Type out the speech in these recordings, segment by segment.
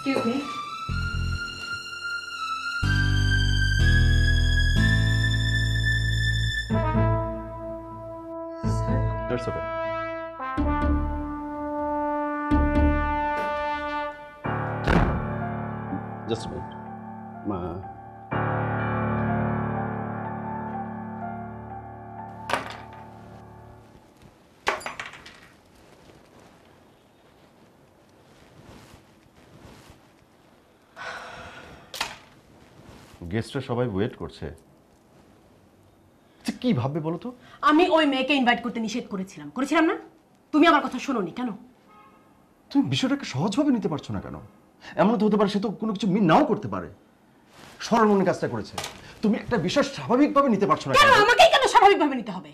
Excuse me. That's okay. Just a minute. Ma. গেস্টরা সবাই wait করছে। কি ভাববে বলো তো? আমি ওই মেয়েকে ইনভাইট করতে নিষেধ করেছিলাম না? তুমি আমার কথা শোনোনি কেন? তুমি বিষয়টাকে সহজভাবে নিতে পারছো না কেন? এমন তো হতে পারে সে তো কোনো কিছু মিন নাও করতে পারে। সরল মনে কাজটা করেছে। তুমি একটা বিষয় স্বাভাবিকভাবে নিতে পারছো না কেন? আমাকেই কেন স্বাভাবিকভাবে নিতে হবে?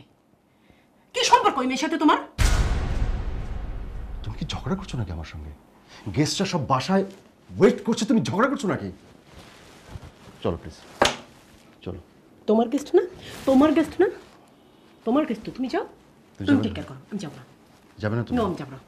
কি সম্পর্ক ওই মেয়ের সাথে তোমার? তুমি কি ঝগড়া করছো নাকি আমার সঙ্গে? গেস্টরা সব বাসায় ওয়েট করছে, তুমি ঝগড়া করছো নাকি? চলো প্লিজ, চলো। তোমার গেস্ট না? তোমার গেস্ট না? তোমার গেস্ট তো, তুমি যাও। তুমি টেক কেয়ার করো, আমি যাব না। যাবে না তুমি? না, আমি যাব না।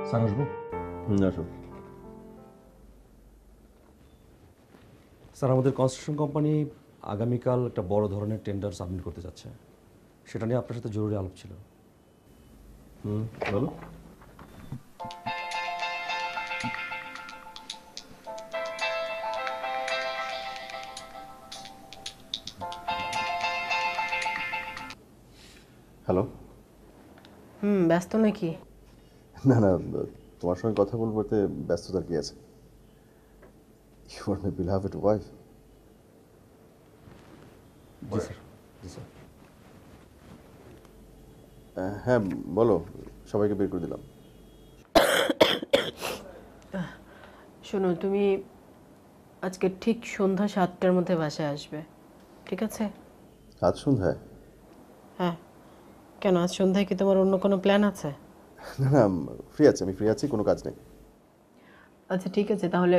স্যার আসবো? আসো। স্যার, আমাদের কনস্ট্রাকশন কোম্পানি আগামীকাল একটা বড় ধরনের টেন্ডার সাবমিট করতে যাচ্ছে। সেটা নিয়ে আপনার সাথে জরুরি আলাপ ছিল। বলো। হ্যালো। ব্যস্ত নাকি? না না, তোমার সঙ্গে কথা বলতে ব্যস্ততার কি আছে? You are my beloved wife. জি স্যার, জি স্যার। হ্যাঁ বলো, সবাইকে বের করে দিলাম। শোনো, তুমি আজকে ঠিক সন্ধ্যা 7টার মধ্যে বাসায় আসবে, ঠিক আছে? আজ সন্ধ্যায়? হ্যাঁ। কেন, আজ সন্ধ্যায় কি তোমার অন্য কোনো প্ল্যান আছে? না না, ফ্রি আছি, আমি ফ্রি আছি, কোনো কাজ নেই। আচ্ছা ঠিক আছে, তাহলে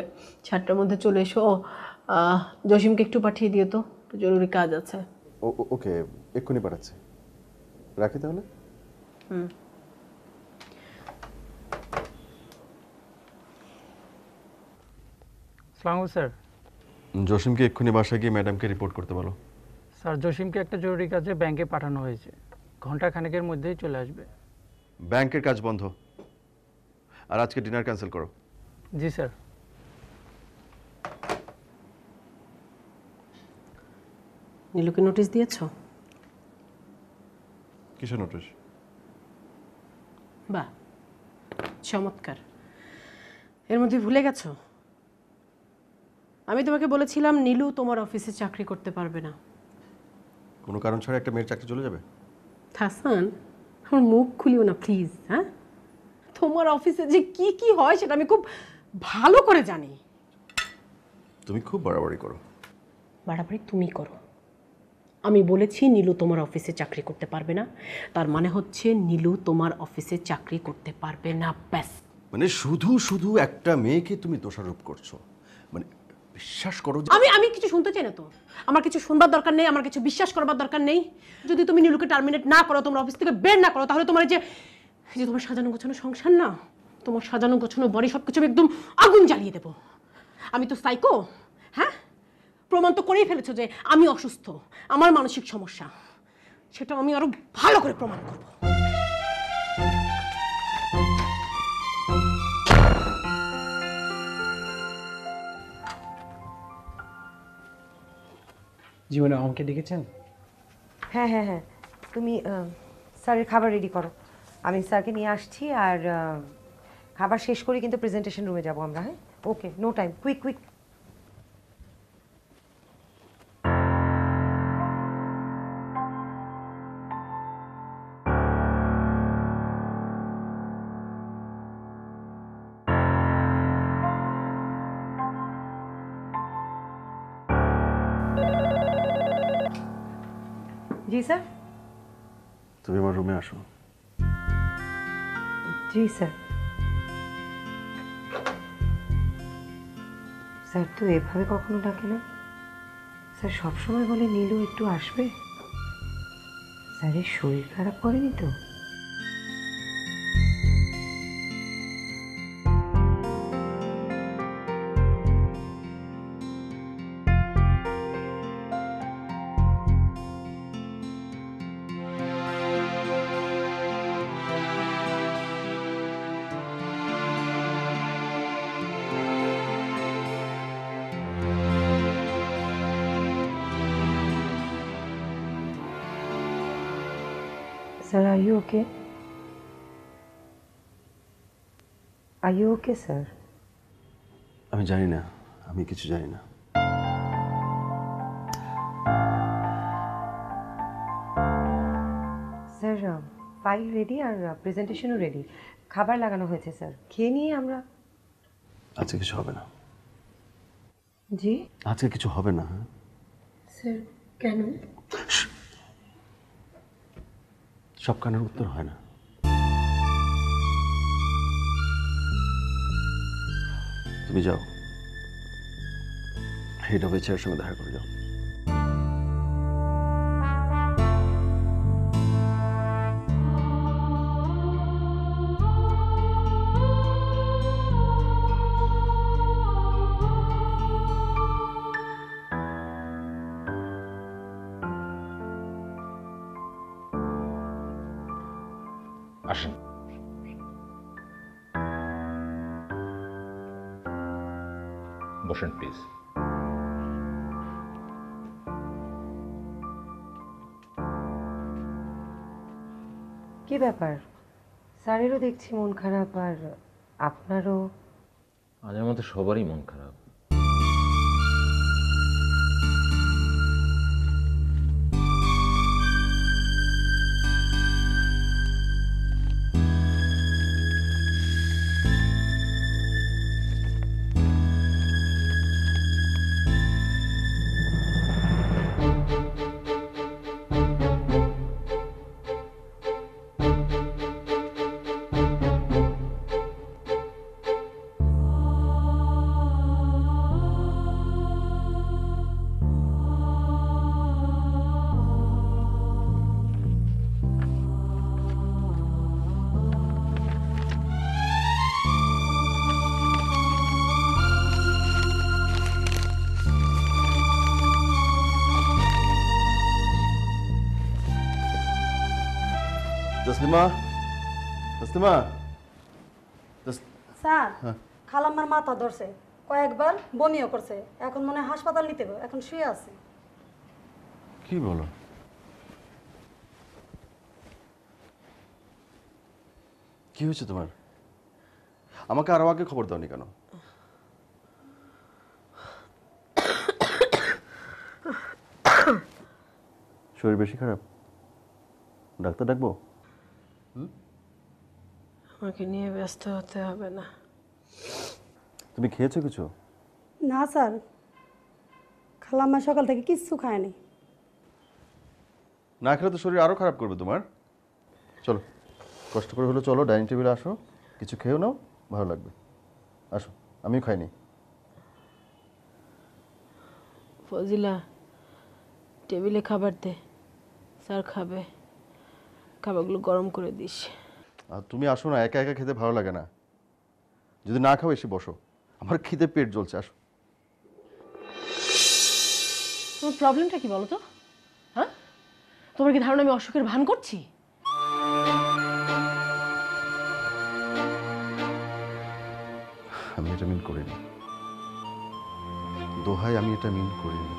7টার মধ্যে চলে এসো। জসিমকে একটু পাঠিয়ে দিও তো, জরুরি কাজ আছে। ওকে, এক্ষুনি পাঠাচ্ছি। রাখি তাহলে। আসসালামু স্যার। জসিমকে এক্ষুনি বাসায় গিয়ে ম্যাডামকে রিপোর্ট করতে বলো। স্যার, জসিমকে একটা জরুরি কাজে ব্যাংকে পাঠানো হয়েছে, ঘন্টা খানেকের মধ্যেই চলে আসবে। ব্যাংকের কাজ বন্ধ, আর আজকে ডিনার ক্যান্সেল করো। জি স্যার। নীলুকে নোটিশ দিয়েছো? কিসের নোটিশ? বাহ, চমৎকার। এর মধ্যে ভুলে গেছো আমি তোমাকে বলেছিলাম নীলু তোমার অফিসে চাকরি করতে পারবে না। কোনো কারণ ছাড়া একটা মেয়ের চাকরি চলে যাবে? হাসান, আমার মুখ খুলিও না প্লিজ। হ্যাঁ, তোমার অফিসে যে কি কি হয় সেটা আমি খুব ভালো করে জানি। তুমি খুব বাড়াবাড়ি করো। বাড়াবাড়ি তুমি করো। আমি বলেছি নীলু তোমার অফিসে চাকরি করতে পারবে না, তার মানে হচ্ছে নীলু তোমার অফিসে চাকরি করতে পারবে না, ব্যাস। মানে শুধু শুধু একটা মেয়েকে তুমি দোষারোপ করছো, মানে বিশ্বাস করো যে আমি কিছু শুনতে চাই না তো। আমার কিছু শুনবার দরকার নেই, আমার কিছু বিশ্বাস করবার দরকার নেই। যদি তুমি নীলুকে টার্মিনেট না করো, তোমার অফিস থেকে বের না করো, তাহলে তোমার এই যে তোমার সাজানো গোছানো সংসার না, তোমার সাজানো গোছানো বাড়ি সবকিছু একদম আগুন জ্বালিয়ে দেবো। আমি তো সাইকো, হ্যাঁ? প্রমাণ তো করেই ফেলেছো যে আমি অসুস্থ, আমার মানসিক সমস্যা। সেটা আমি আরো ভালো করে প্রমাণ করব। জীবনে আমাকে ডেকেছেন? হ্যাঁ হ্যাঁ হ্যাঁ, তুমি স্যারের খাবার রেডি করো, আমি স্যারকে নিয়ে আসছি। আর খাবার শেষ করে কিন্তু প্রেজেন্টেশন রুমে যাবো আমরা। হ্যাঁ, ওকে, নো টাইম, কুইক কুইক। জি স্যার। তুমি আমার রুমে আসো। জি স্যার। স্যার তো এভাবে কখনো ডাকে না। স্যার সবসময় বলে নীলু একটু আসবে। স্যারের শরীর খারাপ করেনি তো? Sir, are you okay? Are you okay, sir? আমি জানি না, আমি কিছু জানি না। স্যার ফাইল রেডি আর প্রেজেন্টেশনও রেডি, খাবার লাগানো হয়েছে স্যার, খেয়ে নিয়ে আমরা। আজকে কিছু হবে না। জি আজকে কিছু হবে না। হ্যাঁ স্যার, কেন? সব কানের উত্তর হয় না। তুমি যাও, হেড অফ এইচআর এর সঙ্গে দেখা করে যাও। আসেন। বসেন প্লিজ। কি ব্যাপার? স্যারেরও দেখছি মন খারাপ, আর আপনারও। আজ আমাদের সবারই মন খারাপ। তসলিমা, তসলিমা। স্যার, খালাম্মার মাথা ধরছে, কয়েকবার বমিও করছে, এখন মনে হয় হাসপাতাল নিতে হবে, এখন শুয়ে আছে। কি বলো? কি হয়েছে তোমার? আমাকে আরো আগে খবর দাওনি কেন? শরীর বেশি খারাপ? ডাক্তার ডাকবো? আমাকে নিয়ে ব্যস্ত হতে হবে না। তুমি খেয়েছো কিছু? না স্যার, খালাম্মা সকাল থেকে কিচ্ছু খায়নি। না খেলে তো শরীর আরো খারাপ করবে তোমার। চলো, কষ্ট করে হলো চলো, ডাইনিং টেবিলে আসো, কিছু খেয়েও নাও, ভালো লাগবে। আসো, আমিও খাইনি। ফজিলা টেবিলে খাবার দে, স্যার খাবে, খাবারগুলো গরম করে দিস। আর তুমি আসো না, একা একা খেতে ভালো লাগে না। যদি না খাও এসে বসো, আমার খিদে পেট জ্বলছে, আসো। তোমার প্রবলেমটা কি বলো তো? হ্যাঁ, তোমার কি ধারণা আমি অসুখের ভান করছি? আমি এটা মিন করিনি, দোহাই, আমি এটা মিন করিনি।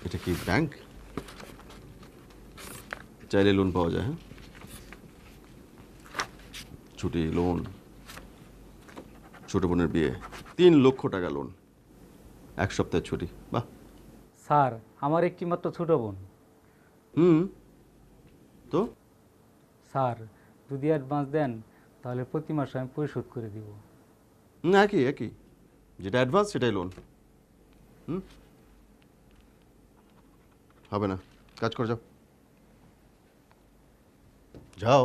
এটা কি ব্যাংক? চাইলে লোন পাওয়া যায়? হ্যাঁ, ছুটি লোন, ছোট বোনের বিয়ে, 3 লক্ষ টাকা লোন, 1 সপ্তাহের ছুটি, বাহ। স্যার আমার একটি মাত্র ছোট বোন। তো স্যার যদি অ্যাডভান্স দেন তাহলে প্রতি মাসে আমি পরিশোধ করে দিব। একই একই, যেটা অ্যাডভান্স সেটাই লোন। হবে না, কাজ করে যাও, যাও।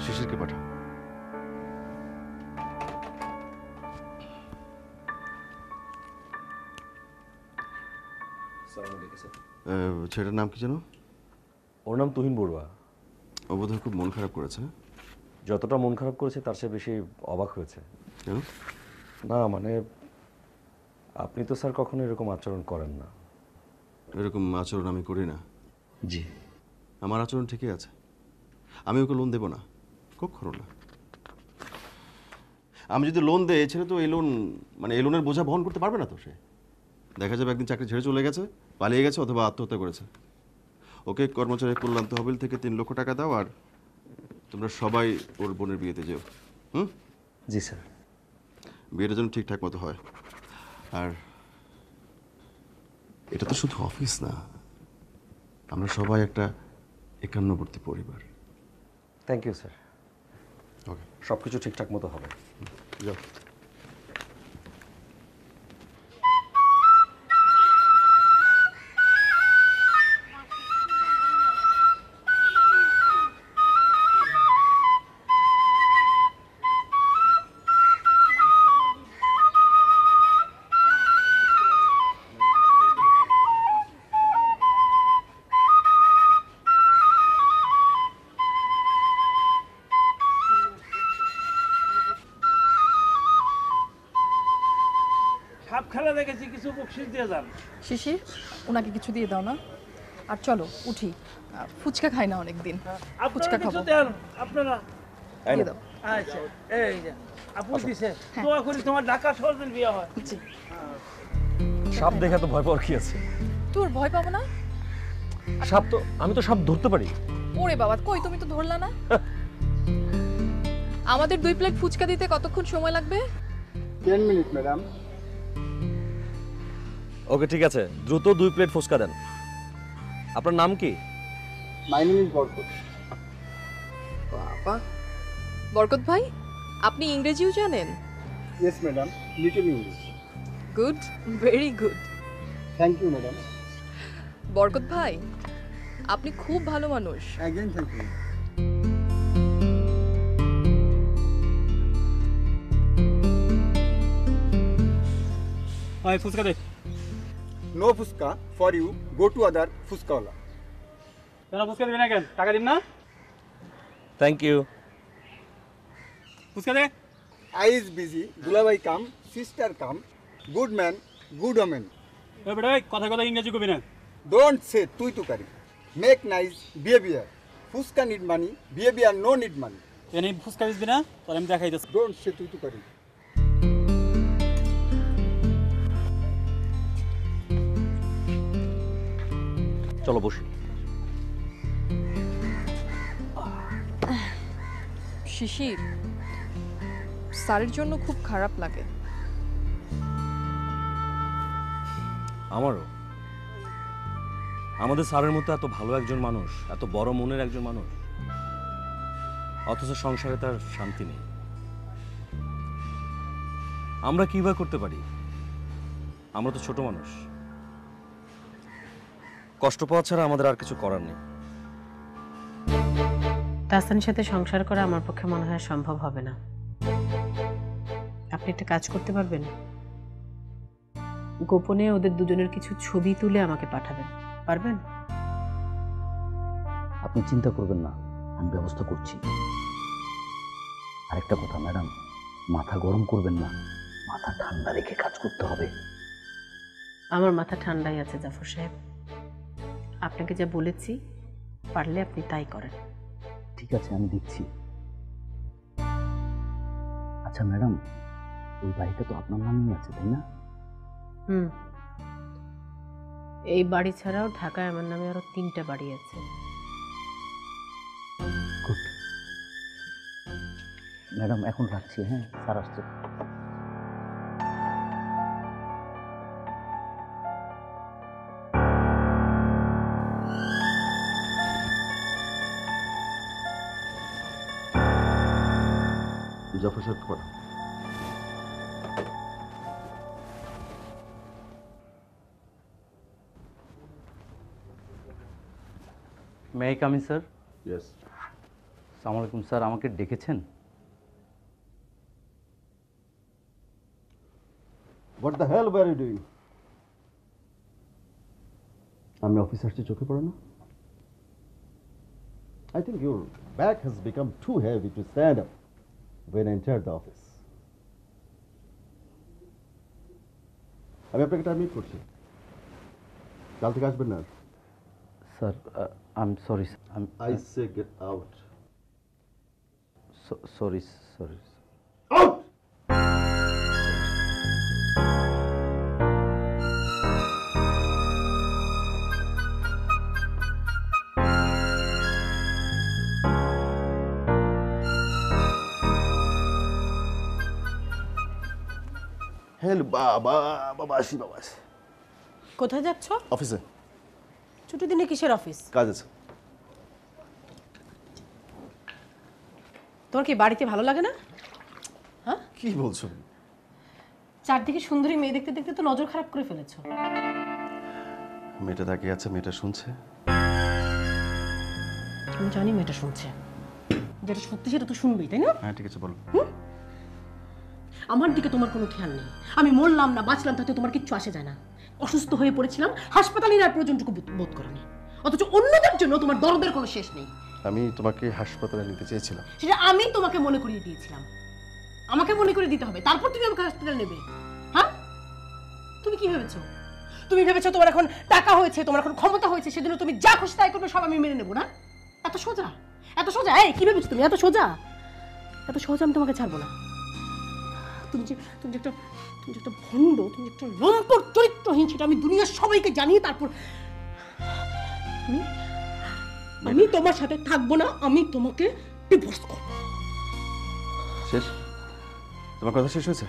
শিশিরকে পাঠাও। ছেলেটার নাম কি যেন? ওর নাম তুহিন বড়ুয়া। ও বোধহয় খুব মন খারাপ করেছে। যতটা মন খারাপ করেছে তার চেয়ে বেশি অবাক হয়েছে। কেন? না মানে আপনি তো স্যার কখনো এরকম আচরণ করেন না। এরকম আচরণ আমি করি না। জি, আমার আচরণ ঠিকই আছে। আমি ওকে লোন দেব না, কখনো না। আমি যদি লোন দেই, ছেলে তো এই লোন, মানে এই লোনের বোঝা বহন করতে পারবে না। তো সে দেখা যাবে একদিন চাকরি ছেড়ে চলে গেছে, পালিয়ে গেছে, অথবা আত্মহত্যা করেছে। ওকে কর্মচারী কল্যাণ তহবিল থেকে 3 লক্ষ টাকা দাও, আর তোমরা সবাই ওর বোনের বিয়েতে যেও। জি স্যার। বিয়েটা যেন ঠিকঠাক মতো হয়। আর এটা তো শুধু অফিস না, আমরা সবাই একটা একান্নবর্তী পরিবার। Thank you sir. ওকে, সব কিছু ঠিকঠাক মতো হবে। যাও। সাপ খেলা দেখেছি, কিছু বকশিস দিয়ে যান। শিশির, ওনাকে কিছু দিয়ে দাও না। আর চলো উঠি, ফুচকা খাই না অনেকদিন, ফুচকা আপনারা কিছু খাবো। দেন, আপনারা দিয়ে দাও। আচ্ছা, এই যে আপু দিছে, দোয়া করি তোমার ঢাকা শহরে যেন বিয়ে হয়। জি। সাপ দেখে তো ভয় পাওয়ার কি আছে? তোর ভয় পাবো না? সাপ তো, আমি তো সাপ ধরতে পারি। ওরে বাবা, কই তুমি তো ধরলা না। আমাদের 2 প্লেট ফুচকা দিতে কতক্ষণ সময় লাগবে? 10 মিনিট ম্যাডাম। ওকে ঠিক আছে, দ্রুত 2 প্লেট ফুচকা দেন। আপনার নাম কি? My name is Barkat. বাবা, বরকত ভাই, আপনি ইংরেজিও জানেন? Yes madam, little English. Good, very good. Thank you madam. Barkat ভাই, আপনি খুব ভালো মানুষ। Again thank you. হয় ফুচকা দে। No phuchka for you, go to other ফুচকাওয়ালা। কেন ফুচকা দিবি না কেন? টাকা দিন না? Thank you. ফুচকা দে। আই ইজ বিজি, দুলাভাই come, sister come, good man, good women. এ বেটা, কথা কথা ইংরেজি কবি না। ডোন্ট সে তুই তুকারি, make nice behaviour. Phuchka need money, behaviour no need money. এনে ফুচকা দিবি না, তাহলে আমি দেখাই দিচ্ছি। ডোন্ট সে তুই তুকারি। চলো বসি। শিশির, স্যারের জন্য খুব খারাপ লাগে। আমারও। আমাদের স্যারের মতো এত ভালো একজন মানুষ, এত বড় মনের একজন মানুষ, অথচ সংসারে তার শান্তি নেই। আমরা কি বা করতে পারি? আমরা তো ছোট মানুষ। কষ্ট পাওয়া ছাড়া আমাদের আর কিছু করার নেই। তাহসানের সাথে সংসার করা আমার পক্ষে মনে হয় সম্ভব হবে না। আপনি একটা কাজ করতে পারবেন? গোপনে ওদের দুজনের কিছু ছবি তুলে আমাকে পাঠাবেন, পারবেন? আপনি চিন্তা করবেন না, আমি ব্যবস্থা করছি। আরেকটা কথা ম্যাডাম, মাথা গরম করবেন না, মাথা ঠান্ডা রেখে কাজ করতে হবে। আমার মাথা ঠান্ডাই আছে জাফর সাহেব। আপনাকে যা বলেছি পারলে আপনি তাই করেন। ঠিক আছে, আমি দেখছি। আচ্ছা ম্যাডাম, ওই বাড়িটা তো আপনার নামেই আছে, তাই না? এই বাড়ি ছাড়াও ঢাকায় আমার নামে আরো 3টা বাড়ি আছে। গুড। ম্যাডাম এখন রাখছি, হ্যাঁ, স্যার আসছে। জাফর সাহেব পড়া। May I come in sir? Yes. আসসালামু আলাইকুম স্যার, আমাকে ডেকেছেন? What the hell were you doing? আমি অফিস আসছি, চোখে পড়ে না? I think your back has become too heavy to stand up when I entered the office. আমি আপনাকে টার্মিনেট করছি। কাল থেকে আসবেন না। Sir I am sorry. I say get out. Sorry sorry. Out! Hello বাবা, বাবা আসি, বাবা আসি। কোথায় যাচ্ছ? অফিসে। ছুটি দিনে কিসের অফিস? কাজ আছে। তোমার কি বাড়িতে ভালো লাগে না? হ্যাঁ, কি বলছো? চারদিকে সুন্দরী মেয়ে দেখতে দেখতে তো নজর খারাপ করে ফেলেছো। মেয়েটা তাকিয়ে আছে, মেয়েটা শুনছে। আমি জানি মেয়েটা শুনছে, যেটা সত্যি সেটা তো শুনবেই, তাই না? হ্যাঁ ঠিক আছে, বলো। আমার দিকে তোমার কোনো খেয়াল নেই। আমি মরলাম না বাঁচলাম তাতে তোমার কিচ্ছু আসে যায় না। অসুস্থ হয়ে পড়েছিলাম, হাসপাতালে নেওয়ার প্রয়োজনটুকু বোধ করেনি, অথচ অন্যদের জন্য তোমার দরদের কোনো শেষ নেই। আমি তোমাকে হাসপাতালে নিতে চেয়েছিলাম। সেটা আমি তোমাকে মনে করিয়ে দিয়েছিলাম। আমাকে মনে করে দিতে হবে, তারপর তুমি আমাকে হাসপাতালে নেবে? হ্যাঁ, তুমি কি ভেবেছো? তুমি ভেবেছো তোমার এখন টাকা হয়েছে, তোমার এখন ক্ষমতা হয়েছে, সেজন্য তুমি যা খুশি তাই করবে, সব আমি মেনে নেবো? না, এত সোজা, এত সোজা। এই কি ভেবেছো তুমি? এত সোজা, এত সহজে আমি তোমাকে ছাড়বো না। তুমি যে একটা ভণ্ড, তুমি একটা লম্পট চরিত্রহীন, সেটা আমি দুনিয়ার সবাইকে জানিয়ে তারপর আমি তোমার সাথে থাকবো না, আমি তোমাকে ডিভোর্স করব। শেষ? তোমার কথা শেষ হয়েছে?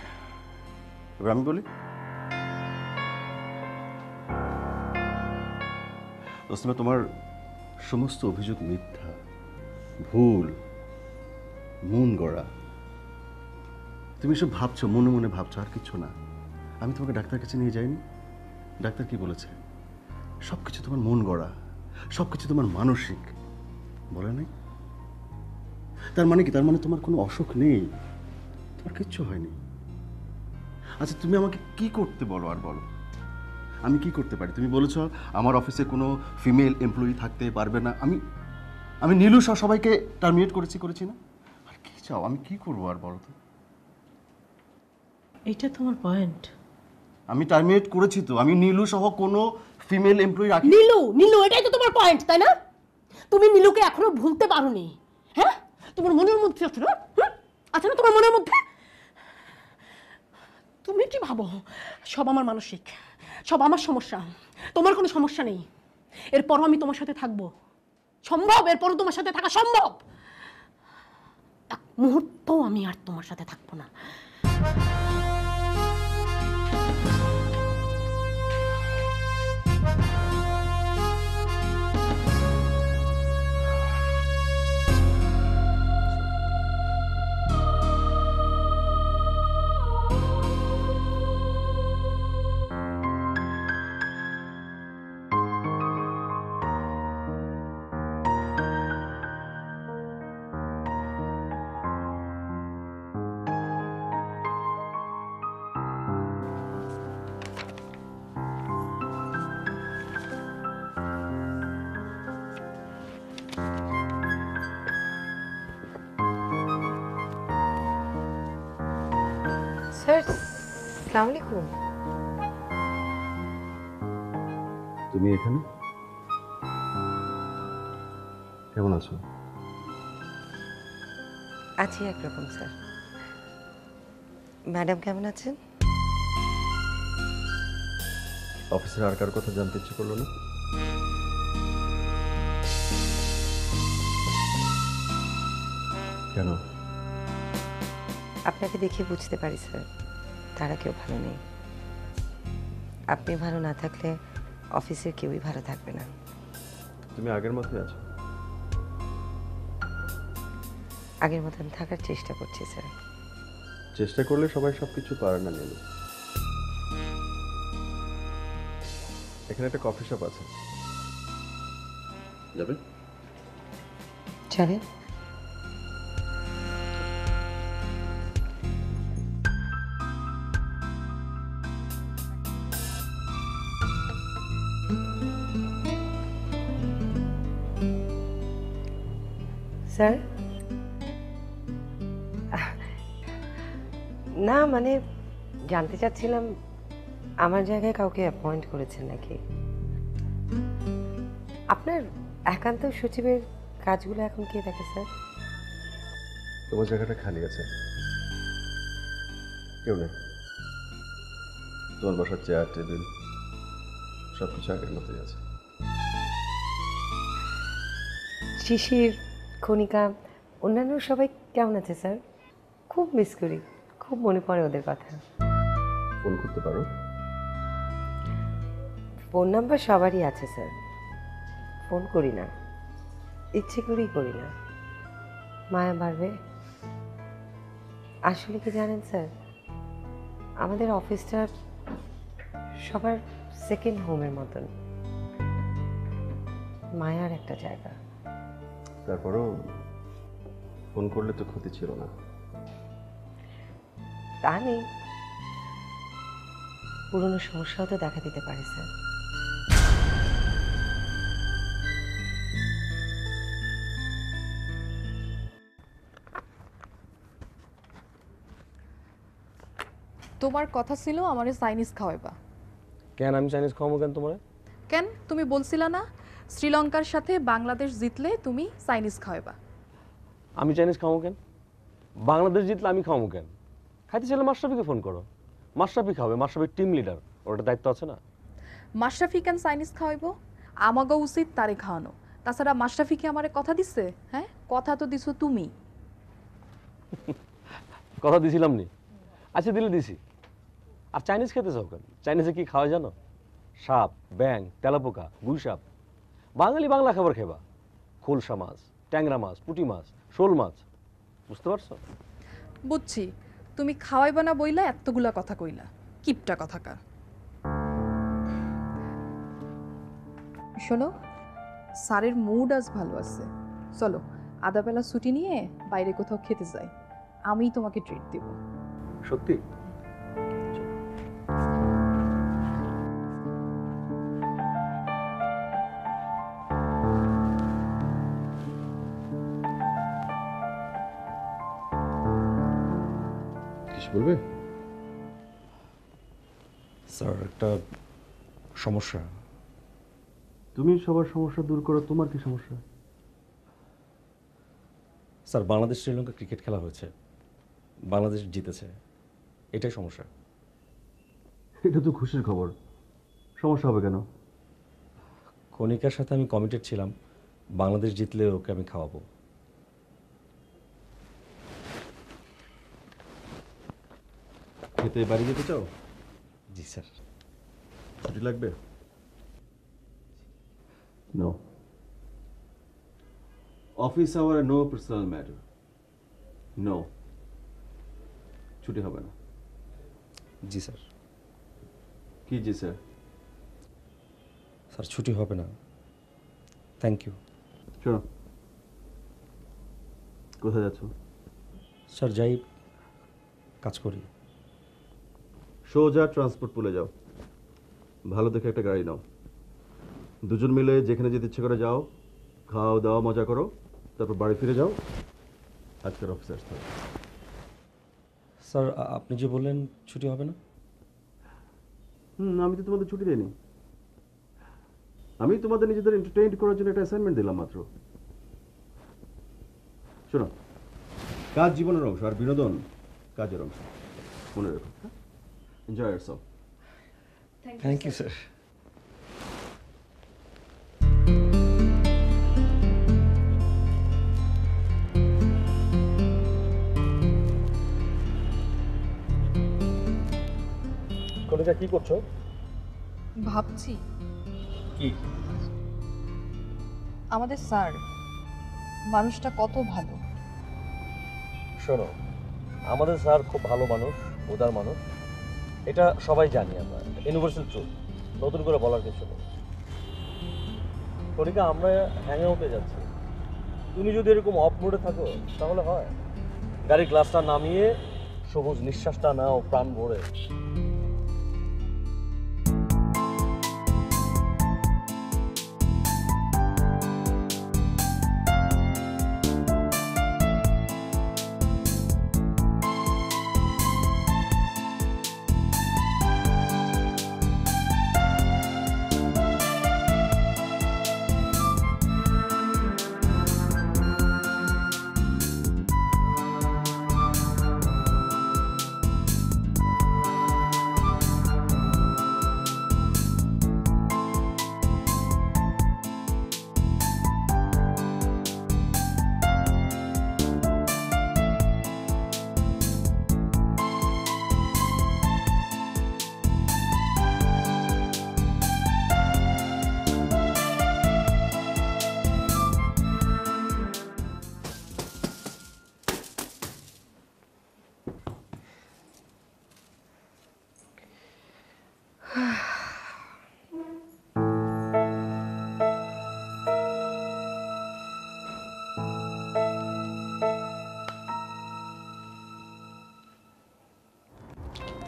এবার আমি বলি। দোস্ত, তোমার সমস্ত অভিযোগ মিথ্যা, ভুল, মন গড়া। তুমি এসব ভাবছো, মনে মনে ভাবছো, আর কিছু না। আমি তোমাকে ডাক্তার কাছে নিয়ে যাইনি? ডাক্তার কি বলেছে? সবকিছু তোমার মন গড়া, সবকিছু তোমার মানসিক, বলে নাই? তার মানে কি? তার মানে তোমার কোনো অসুখ নেই, তোমার কিচ্ছু হয়নি। আচ্ছা তুমি আমাকে কি করতে বলো, আর বলো আমি কি করতে পারি? তুমি বলেছো আমার অফিসে কোনো ফিমেল এমপ্লয়ি থাকতে পারবে না। আমি নীলু সহ সবাইকে টার্মিনেট করেছি না? আর কি চাও? আমি কি করবো, আর বলো তো? এইটা তোমার পয়েন্ট? আমি টার্মিনেট করেছি তো, আমি নীলু সহ কোনো ফিমেল এমপ্লয়ি রাখি। নীলু, এটাই তো তোমার পয়েন্ট, তাই না? তুমি নীলুকে এখনো ভুলতে পারোনি। হ্যাঁ, তোমার মনের মধ্যে আছে না? আছে না তোমার মনের মধ্যে? তুমি কি ভাবো সব আমার মানসিক, সব আমার সমস্যা? তোমার কোনো সমস্যা নেই। এরপরও আমি তোমার সাথে থাকবো, সম্ভব। এরপরও তোমার সাথে থাকা সম্ভব। এক মুহূর্তও আমি আর তোমার সাথে থাকবো না। স্যার আসসালামু আলাইকুম। তুমি এখানে কেমন আছো? আছি একরকম স্যার। ম্যাডাম কেমন আছেন? অফিসের আর কার কথা জানতে ইচ্ছে করলো না? কেন? আপনাকে দেখে বুঝতে পারি স্যার, তারা কেউ ভালো নেই। আপনি ভালো না থাকলে অফিসের কেউই ভালো থাকবে না। তুমি আগের মতোই আছো। আগের মতন থাকার চেষ্টা করছি স্যার। চেষ্টা করলে সবাই সবকিছু পারে না নীলু। এখানে একটা কফি শপ আছে, যাবে? চলেন। স্যার না মানে জানতে চাচ্ছিলাম আমার জায়গায় কাউকে অ্যাপয়েন্ট করেছেন নাকি? আপনার একান্ত সচিবের কাজগুলো এখন কে দেখে স্যার? তোমার জায়গাটা খালি আছে, কেউ নেই। তোমার বাসার চেয়ার টেবিল সবকিছু আগের মতোই আছে। শিশির, কণিকা, অন্যান্য সবাই কেমন আছে স্যার? খুব মিস করি, খুব মনে পড়ে ওদের কথা। ফোন করতে পারো? ফোন নাম্বার সবারই আছে স্যার, ফোন করি না, ইচ্ছে করেই করি না। মায়া বাড়বে। আসলে কি জানেন স্যার, আমাদের অফিসটা সবার সেকেন্ড হোমের মতন, মায়ার একটা জায়গা। তারপরও ফোন করলে তো ক্ষতি ছিল না। তা নেই, পুরনো সমস্যাও তো দেখা দিতে পারে স্যার। তোমার কথা ছিল আমারে চাইনিজ খাওয়াইবা। কেন আমি চাইনিজ খাওয়াবো কেন তোমার? কেন তুমি বলছিলা না শ্রীলঙ্কার সাথে বাংলাদেশ জিতলে তুমি চাইনিজ খাওয়াইবা? আমি চাইনিজ খাওয়াবো কেন? বাংলাদেশ জিতলে আমি খাওয়াবো কেন? খাইতে চাইলে মাশরাফিকে ফোন করো, মাশরাফি খাবে, মাশরাফির টিম লিডার, ওর একটা দায়িত্ব আছে না? মাশরাফি কেন চাইনিজ খাওয়াইবো? আমাগো উচিত তারে খাওয়ানো। তাছাড়া মাশরাফি কি আমারে কথা দিচ্ছে? হ্যাঁ, কথা তো দিছো তুমি। কথা দিছিলাম নি? আচ্ছা দিলে দিছি। আর চাইনিজ খেতে চাও কেন? চাইনিজে কি খাওয়া জানো? সাপ, ব্যাং, তেলাপোকা, গুই সাপ। বাঙালি বাংলা খাবার খেবা, খোলসা মাছ, ট্যাংরা মাছ, পুঁটি মাছ, শোল মাছ। বুঝতে পারছো? বুঝছি, তুমি খাওয়াইবা না বইলা এতগুলা কথা কইলা, কিপটা কথাকার। শোনো, স্যারের মুড আজ ভালো আছে, চলো আধাবেলা ছুটি নিয়ে বাইরে কোথাও খেতে যাই, আমি তোমাকে ট্রিট দিব। সত্যি? কিছু বলবে? স্যার একটা সমস্যা। তুমি সবার সমস্যা দূর করো, তোমার কি সমস্যা? স্যার বাংলাদেশ শ্রীলঙ্কা ক্রিকেট খেলা হয়েছে, বাংলাদেশ জিতেছে, এটাই সমস্যা। এটা তো খুশির খবর, সমস্যা হবে কেন? কণিকার সাথে আমি কমিটেড ছিলাম, বাংলাদেশ জিতলে ওকে আমি খাওয়াবো। খেতে বাড়ি যেতে চাও? জি স্যার। ছুটি লাগবে? No. Office hour no personal matter. No, ছুটি হবে না। জি স্যার। কি জি স্যার? স্যার ছুটি হবে না। Thank you. শোনো, কোথায় যাচ্ছ? স্যার যাই, কাজ করি। সোজা ট্রান্সপোর্ট পুলে যাও, ভালো দেখে একটা গাড়ি নাও, দুজন মিলে যেখানে যেতে ইচ্ছে করে যাও, খাও দাও মজা করো, তারপর বাড়ি ফিরে যাও। আজকের অফিসে আসতে হবে। স্যার আপনি যে বললেন ছুটি হবে না? আমি তো তোমাদের ছুটি দেইনি। আমি তোমাদের নিজেদের এন্টারটেইন করার জন্য একটা অ্যাসাইনমেন্ট দিলাম মাত্র। শোনো, কাজ জীবনের অংশ আর বিনোদন কাজের অংশ, মনে রেখো। Enjoy yourself. Thank you sir. Kalika কি করছো? ভাবছি কি? আমাদের স্যার মানুষটা কত ভালো। শোনো, আমাদের স্যার খুব ভালো মানুষ, উদার মানুষ, এটা সবাই জানি আমরা, ইউনিভার্সাল ট্রুথ, নতুন করে বলার কিছু নেই। কনিকা, আমরা হ্যাং আউটে যাচ্ছি, তুমি যদি এরকম অফ মোডে থাকো তাহলে হয়? গাড়ির গ্লাসটা নামিয়ে সবুজ নিঃশ্বাসটা নাও প্রাণ ভরে।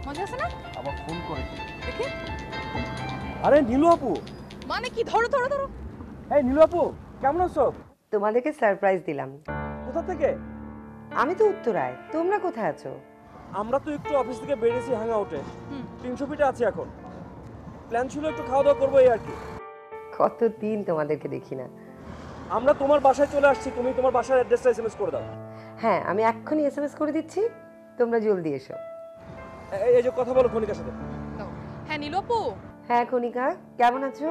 মজা আছে না? আবার ফোন করে কি? দেখে আরে নীলু আপু। মানে কি? ধরো ধরো ধরো। এই নীলু আপু, কেমন আছো? তোমাদেরকে সারপ্রাইজ দিলাম। কোথা থেকে? আমি তো উত্তরায়, তোমরা কোথায় আছো? আমরা তো একটু অফিস থেকে বেরিয়েছি হ্যাং আউটে, 300 ফিটে আছি এখন। প্ল্যান ছিল একটু খাওয়া দাওয়া করবো এই আর কি। কতদিন তোমাদেরকে দেখি না। আমরা তোমার বাসায় চলে আসছি, তুমি তোমার বাসার অ্যাড্রেসটা এসএমএস করে দাও। হ্যাঁ, আমি এক্ষুনি এসএমএস করে দিচ্ছি, তোমরা জলদি এসো। এই যে কথা বলো কনিকার সাথে। হ্যাঁ নীলু আপু। হ্যাঁ কনিকা, কেমন আছো?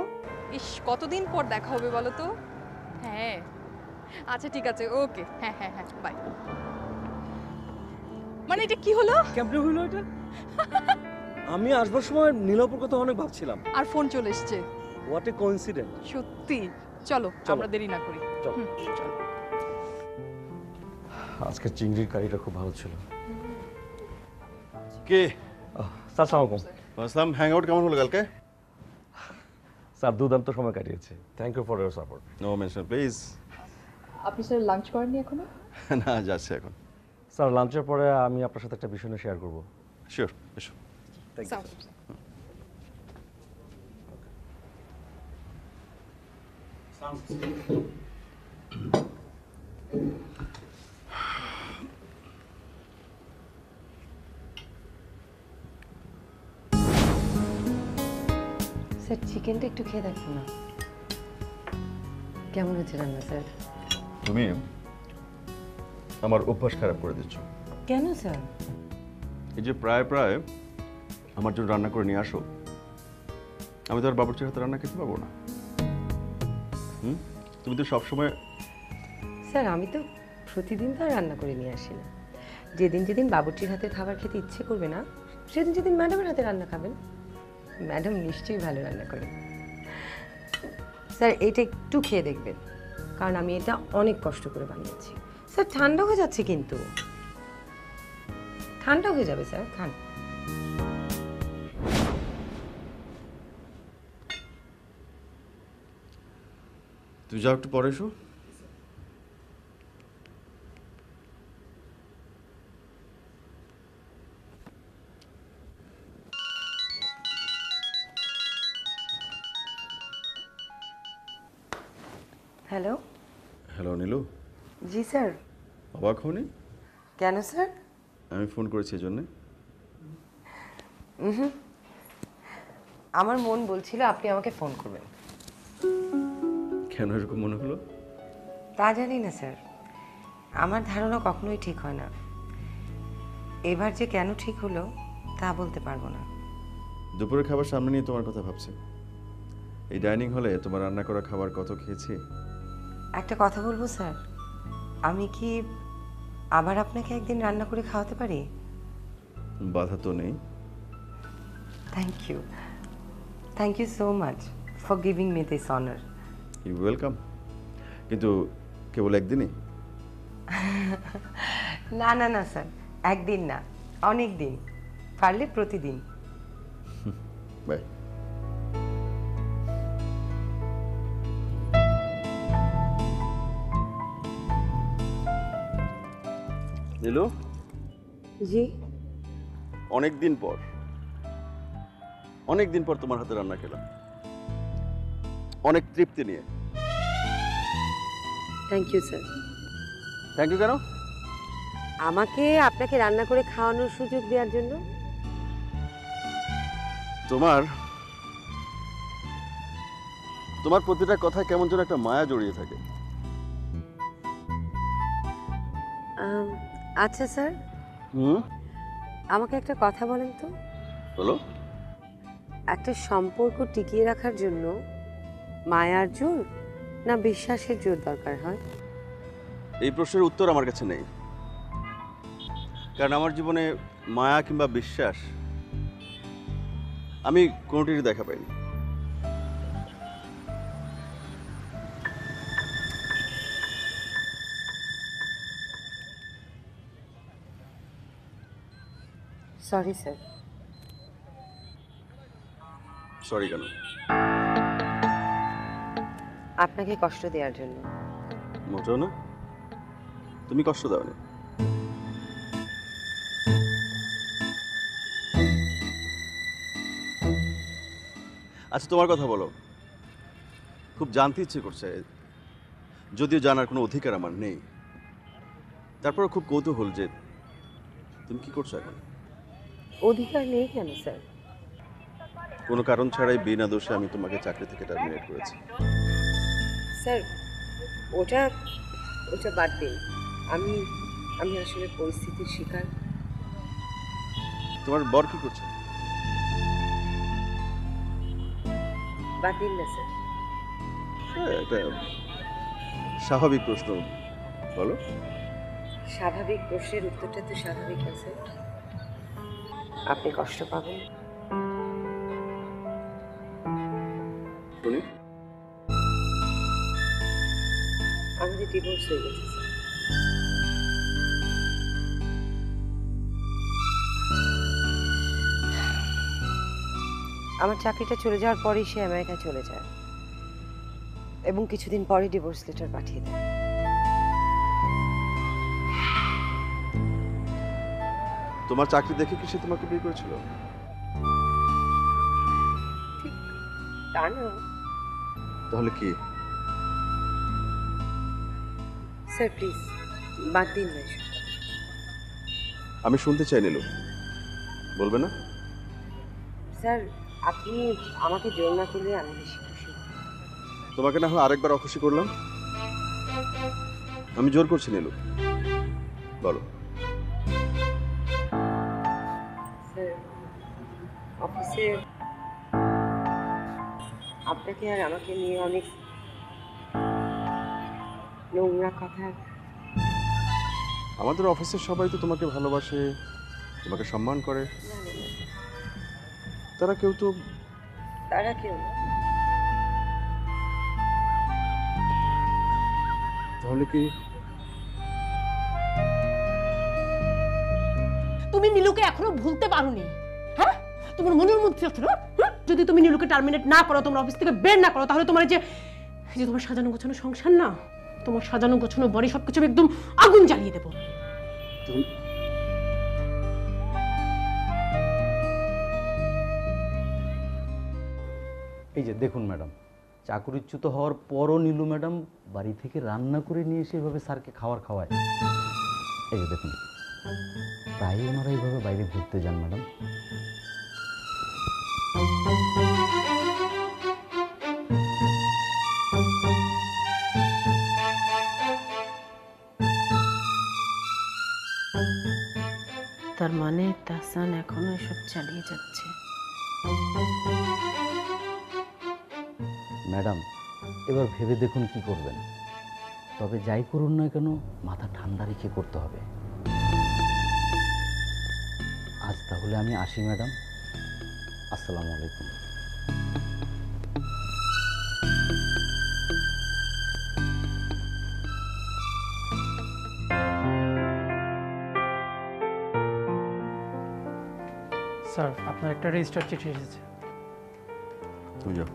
ইস, কতদিন পর দেখা হবে বলো তো। হ্যাঁ আচ্ছা ঠিক আছে, ওকে। হ্যাঁ হ্যাঁ হ্যাঁ, বাই। মানে এটা কি হলো? কেমনে হইলো এটা? আমি আসবার সময় নীলাপুর কথা অনেক ভাবছিলাম, আর ফোন চলে এসেছে। What a coincident. সত্যি। চলো আমরা দেরি না করি। চলো। আজকে চিংড়ির কারিটা খুব ভালো ছিল। কে? স্যার সালাম আলাইকুম। আসলাম। হ্যাং আউট কেমন হলো কালকে? স্যার দুর্দান্ত সময় কাটিয়েছে, thank you for your support. No mention please. আপনি স্যার লাঞ্চ করেননি এখনো? না, যাচ্ছে এখন। স্যার লাঞ্চের পরে আমি আপনার সাথে একটা বিষয় নিয়ে শেয়ার করবো। শিওর, এসো। Thank you. স্যার চিকেনটা একটু খেয়ে দেখো না, কেমন হচ্ছে রান্না স্যার? তুমি আমার অভ্যাস খারাপ করে দিচ্ছ। কেন স্যার? এই যে প্রায় প্রায় আমার জন্য রান্না করে নিয়ে আসো, আমি তো আর বাবুর্চির হাতে রান্না খেতে পাবো না। তুমি তো সবসময়। স্যার আমি তো প্রতিদিন তো আর রান্না করে নিয়ে আসি না, যেদিন যেদিন বাবুর্চির হাতের খাবার খেতে ইচ্ছে করবে না সেদিন যেদিন ম্যাডামের হাতে রান্না খাবেন। ম্যাডাম নিশ্চয়ই ভালো রান্না করেন। স্যার এটা একটু খেয়ে দেখবেন, কারণ আমি এটা অনেক কষ্ট করে বানিয়েছি। স্যার ঠান্ডা হয়ে যাচ্ছে, কিন্তু ঠান্ডা হয়ে যাবে স্যার, খান। তুই যাও, একটু পরে এসো। হ্যালো। হ্যালো নীলু। জি স্যার। অবাক হওনি? কেন স্যার? আমি ফোন করেছি এই জন্যে। আমার মন বলছিল আপনি আমাকে ফোন করবেন। কেন এরকম মনে হলো? তা জানি না স্যার, আমার ধারণা কখনোই ঠিক হয় না। এবার যে কেন ঠিক হলো তা বলতে পারবো না। দুপুরের খাবার সামনে নিয়ে তোমার কথা ভাবছি। এই ডাইনিং হলে তোমার রান্না করা খাবার কত খেয়েছি। একটা কথা বলবো স্যার, আমি কি আবার আপনাকে একদিন রান্না করে খাওয়াতে পারি? বাধা তো নেই। Thank you so much for giving me this honour. You welcome. কিন্তু কেবল একদিনই? না না না স্যার, একদিন না, অনেক দিন, পারলে প্রতিদিন। বাই। নীলু, জি? অনেক দিন পর তোমার হাতে রান্না খেলাম, অনেক তৃপ্তি নিয়ে। Thank you sir. Thank you কেন? আমাকে আপনাকে রান্না করে খাওয়ানোর সুযোগ দেওয়ার জন্য। তোমার প্রতিটা কথায় কেমন যেন একটা মায়া জড়িয়ে থাকে। আচ্ছা স্যার, আমাকে একটা কথা বলেন তো। বলো। একটা সম্পর্ক টিকিয়ে রাখার জন্য মায়ার জোর না বিশ্বাসের জোর দরকার হয়? এই প্রশ্নের উত্তর আমার কাছে নেই, কারণ আমার জীবনে মায়া কিংবা বিশ্বাস আমি কোনোটিরই দেখা পাইনি। Sorry sir. সরি কেন? আপনাকে কষ্ট দেওয়ার জন্য। মোটেও না, তুমি কষ্ট দাওনি। আচ্ছা তোমার কথা বলো, খুব জানতে ইচ্ছে করছে, যদিও জানার কোনো অধিকার আমার নেই, তারপরে খুব কৌতূহল যে তুমি কি করছো এখন। অধিকার নেই কেন স্যার? কোনো কারণ ছাড়াই বিনা দোষে আমি তোমাকে চাকরি থেকে টার্মিনেট করেছি। স্যার ওটা বাদ দিন। আমি আসলে পরিস্থিতির শিকার। তোমার বর কি করছে? বাদ দিন না স্যার। একটা স্বাভাবিক প্রশ্ন, বলো। স্বাভাবিক প্রশ্নের উত্তরটা তো স্বাভাবিক না স্যার। আপনি কষ্ট পাবেন। শুনি। আমাদের ডিভোর্স হয়ে গেছে স্যার। আমার চাকরিটা চলে যাওয়ার পরেই সে আমেরিকায় চলে যায় এবং কিছুদিন পরে ডিভোর্স লেটার পাঠিয়ে দেয়। তোমার চাকরি দেখে কি সে তোমাকে বিয়ে করেছিল? ঠিক তা না তাহলে কি? স্যার প্লিজ বাদ দিন না এসব। আমি শুনতে চাই নীলু, বলবে না? স্যার আপনি আমাকে জোর না করলে আমি বেশি খুশি। তোমাকে না হয় আরেকবার অখুশি করলাম। আমি জোর করছি নীলু, বলো। স্যার অফিসে আপনাকে আর আমাকে নিয়ে অনেক নোংরা কথা। আমাদের অফিসের সবাই তো তোমাকে ভালোবাসে, তোমাকে সম্মান করে। তারা কেউ না। তাহলে কি তুমি নীলুকে এখনো ভুলতে পারোনি? হ্যাঁ, তোমার মনের মধ্যে আছে না? যদি তুমি নীলুকে টার্মিনেট না করো, তোমার অফিস থেকে বের না করো, তাহলে তোমার যে তোমার সাজানো গোছানো সংসার না, তোমার সাজানো গোছানো বাড়ি সবকিছু একদম আগুন জ্বালিয়ে দেবো। এই যে দেখুন ম্যাডাম, চাকরিচ্যুত হওয়ার পরও নীলু ম্যাডাম বাড়ি থেকে রান্না করে নিয়ে এসে এভাবে স্যারকে খাওয়ায়। এই যে দেখুন, প্রায় ওনারা এইভাবে বাইরে ঘুরতে যান ম্যাডাম। তার মানে তাহসান এখনো এসব চালিয়ে যাচ্ছে। ম্যাডাম এবার ভেবে দেখুন কি করবেন, তবে যাই করুন না কেন মাথা ঠান্ডা রেখে করতে হবে। আজ তাহলে আমি আসি ম্যাডাম, আসসালামু আলাইকুম। স্যার আপনার একটা রেজিস্টার চিঠি এসেছে। তুমি যাও।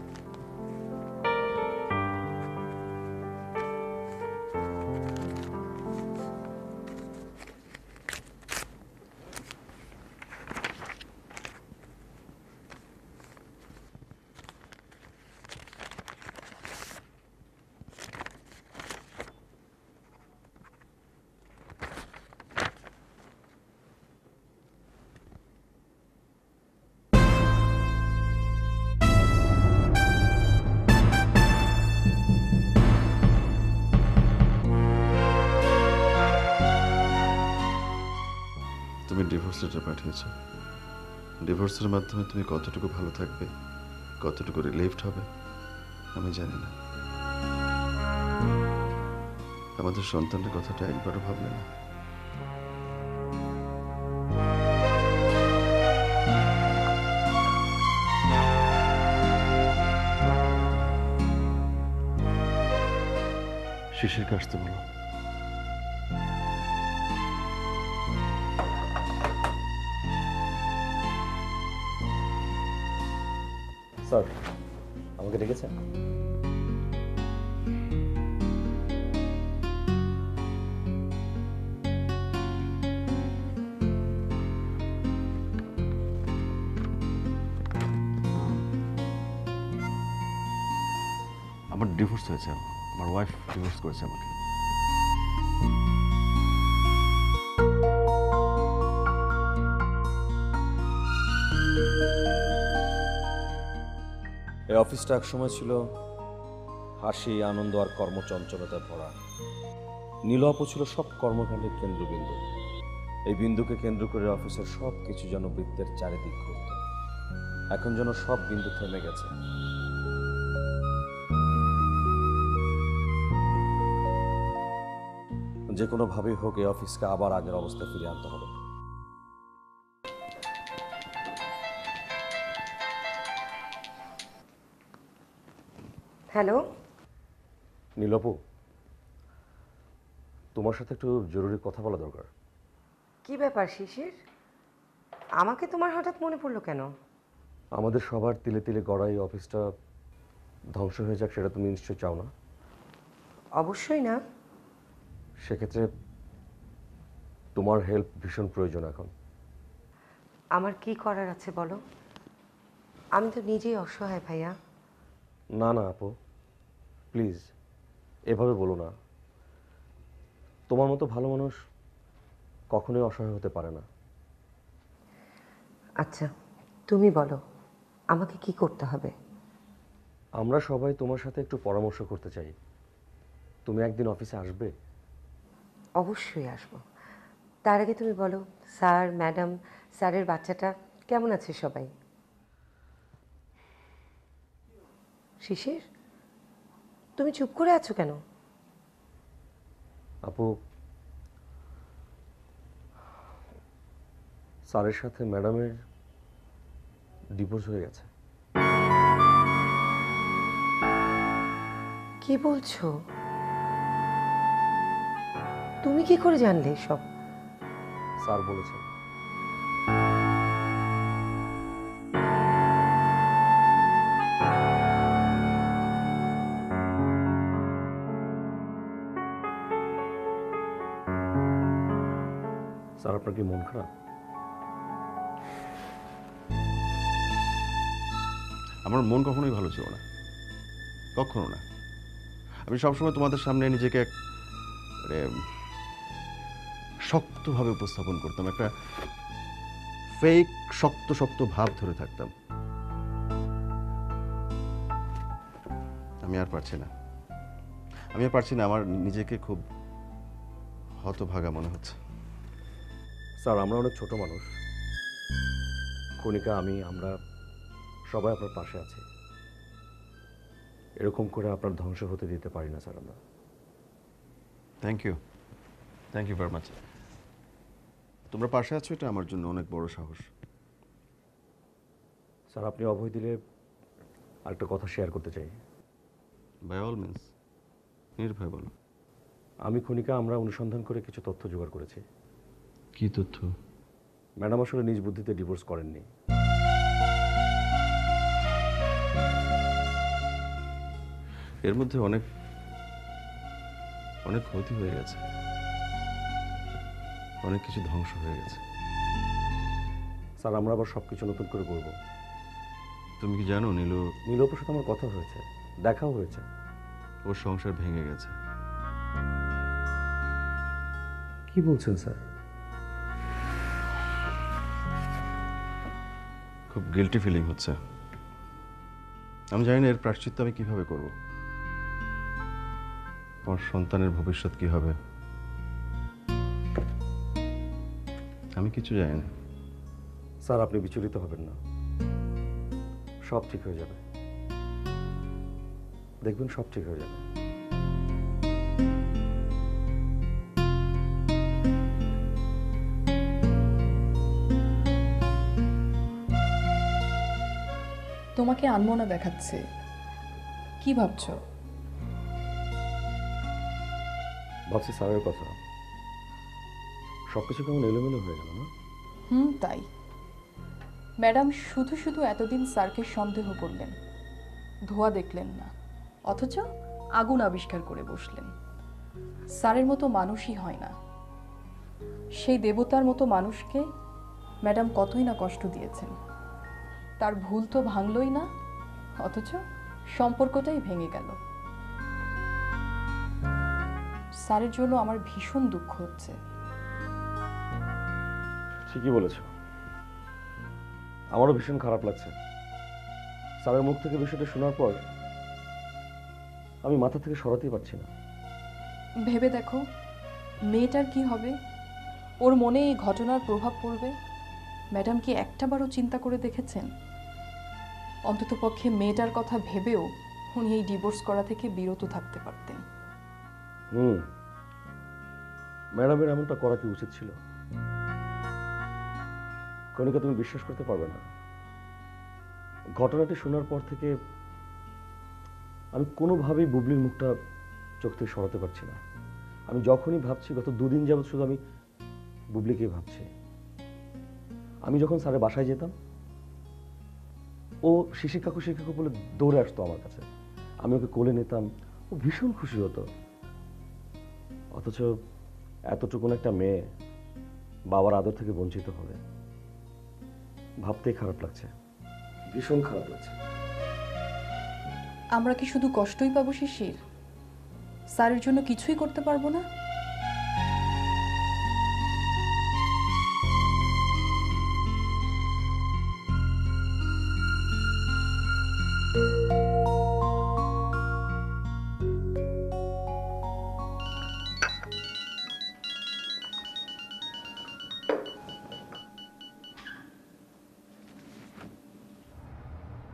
তুমি ডিভোর্স লেটার পাঠিয়েছো। ডিভোর্সের মাধ্যমে তুমি কতটুকু ভালো থাকবে, কতটুকু রিলিভড হবে আমি জানি না। আমাদের সন্তানের কথাটা একবারও ভাবলে না। শিশিরকে আসতে বলো। স্যার আমাকে ডেকেছেন? আমার ডিভোর্স হয়েছে, আমার ওয়াইফ ডিভোর্স করেছে আমাকে। এই অফিসটা এক সময় ছিল হাসি, আনন্দ আর কর্মচঞ্চলতায় ভরা। নীল আপু ছিল সব কর্মকাণ্ডের কেন্দ্রবিন্দু। এই বিন্দুকে কেন্দ্র করে অফিসের সব কিছু যেন বৃত্তের চারিদিক ঘুরত। এখন যেন সব বিন্দু থেমে গেছে। যে কোনোভাবেই হোক এই অফিসকে আবার আগের অবস্থায় ফিরিয়ে আনতে হবে। হ্যালো, নীলপু, তোমার সাথে একটু জরুরি কথা বলা দরকার। কি ব্যাপার শিশির? আমাকে তোমার হঠাৎ মনে পড়লো কেন? আমাদের সবার তিলে তিলে গড়া এই অফিসটা ধ্বংস হয়ে যাক, সেটা তুমি নিশ্চয়ই চাও না। অবশ্যই না। সেক্ষেত্রে তোমার হেল্প ভীষণ প্রয়োজন এখন। আমার কি করার আছে বলো? আমি তো নিজেই অসহায় ভাইয়া। না না আপু, প্লিজ এভাবে বলো না। তোমার মতো ভালো মানুষ কখনোই অসহায় হতে পারে না। আচ্ছা তুমি বলো আমাকে কি করতে হবে? আমরা সবাই তোমার সাথে একটু পরামর্শ করতে চাই। তুমি একদিন অফিসে আসবে? অবশ্যই আসবো। তার আগে তুমি বলো স্যার, ম্যাডাম, স্যারের বাচ্চাটা কেমন আছে সবাই? শিশির, তুমি চুপ করে আছো কেন? আপু, স্যারের সাথে ম্যাডামের ডিভোর্স হয়ে গেছে। কি বলছো? তুমি কি করে জানলে সব? স্যার বলেছেন। স্যার আপনার কি মন খারাপ? আমার মন কখনোই ভালো ছিল না, কখনো না। আমি সবসময় তোমাদের সামনে নিজেকে শক্তভাবে উপস্থাপন করতাম, একটা ফেক শক্ত শক্ত ভাব ধরে থাকতাম। আমি আর পারছি না, আমার নিজেকে খুব হতভাগা মনে হচ্ছে। স্যার আমরা অনেক ছোট মানুষ, কণিকা, আমরা সবাই আপনার পাশে আছি। এরকম করে আপনার ধ্বংস হতে দিতে পারি না স্যার আমরা। Thank you very much. তোমরা পাশে আছো, এটা আমার জন্য অনেক বড় সাহস। স্যার আপনি অভয় দিলে আরেকটা কথা শেয়ার করতে চাই। বাই অল মিনস, নির্ভয় বলো। আমি কণিকা আমরা অনুসন্ধান করে কিছু তথ্য জোগাড় করেছি। কি তথ্য? ম্যাডাম আসলে নিজ বুদ্ধিতে ডিভোর্স করেননি। এর মধ্যে অনেক অনেক ক্ষতি হয়ে গেছে, অনেক কিছু ধ্বংস হয়ে গেছে। স্যার আমরা আবার সব কিছু নতুন করে করব। তুমি কি জানো নীলুর সাথে আমার কথা হয়েছে, দেখাও হয়েছে। ওর সংসার ভেঙে গেছে। কি বলছেন স্যার? খুব গিল্টি ফিলিং হচ্ছে। আমি জানি না এর প্রায়শ্চিত্ত আমি কিভাবে করব। আমার সন্তানের ভবিষ্যৎ কি হবে আমি কিছু জানি না। স্যার আপনি বিচলিত হবেন না, সব ঠিক হয়ে যাবে, দেখবেন সব ঠিক হয়ে যাবে। তোমাকে আনমনা দেখাচ্ছে, কি ভাবছো? ভাবছি স্যারের কথা, সবকিছু কেমন এলোমেলো হয়ে গেল না? তাই ম্যাডাম শুধু শুধু এতদিন স্যারকে সন্দেহ করলেন, ধোঁয়া দেখলেন না, অথচ আগুন আবিষ্কার করে বসলেন। স্যারের মতো মানুষই হয় না। সেই দেবতার মতো মানুষকে ম্যাডাম কতই না কষ্ট দিয়েছেন। তার ভুল তো ভাঙলই না, অথচ সম্পর্কটাই ভেঙে গেল। স্যারের জন্য আমার ভীষণ দুঃখ হচ্ছে। ঠিকই বলেছ, আমারও ভীষণ খারাপ লাগছে। স্যারের মুখ থেকে বিষয়টা শোনার পর আমি মাথা থেকে সরাতেই পারছি না। ভেবে দেখো মেয়েটার কি হবে, ওর মনে এই ঘটনার প্রভাব পড়বে। ম্যাডাম কি একটাবারও চিন্তা করে দেখেছেন? অন্তত পক্ষে মেয়েটার কথা ভেবেও উনি এই ডিভোর্স করা থেকে বিরত থাকতে পারতেন। ম্যাডামের এমনটা করা কি উচিত ছিল? কণিকা তুমি বিশ্বাস করতে পারবে না, ঘটনাটি শোনার পর থেকে আমি কোনোভাবেই বুবলির মুখটা চোখ থেকে সরাতে পারছি না। আমি যখনই ভাবছি, গত দুদিন যাবত শুধু আমি বুবলিকেই ভাবছি। আমি যখন স্যারের বাসায় যেতাম, ও শিশির কাকু বলে দৌড়ে আসতো আমার কাছে, আমি ওকে কোলে নিতাম, ও ভীষণ খুশি হতো। অথচ এতটুকুন একটা মেয়ে বাবার আদর থেকে বঞ্চিত হবে, ভাবতেই খারাপ লাগছে, ভীষণ খারাপ লাগছে। আমরা কি শুধু কষ্টই পাবো শিশির? স্যারের জন্য কিছুই করতে পারবো না?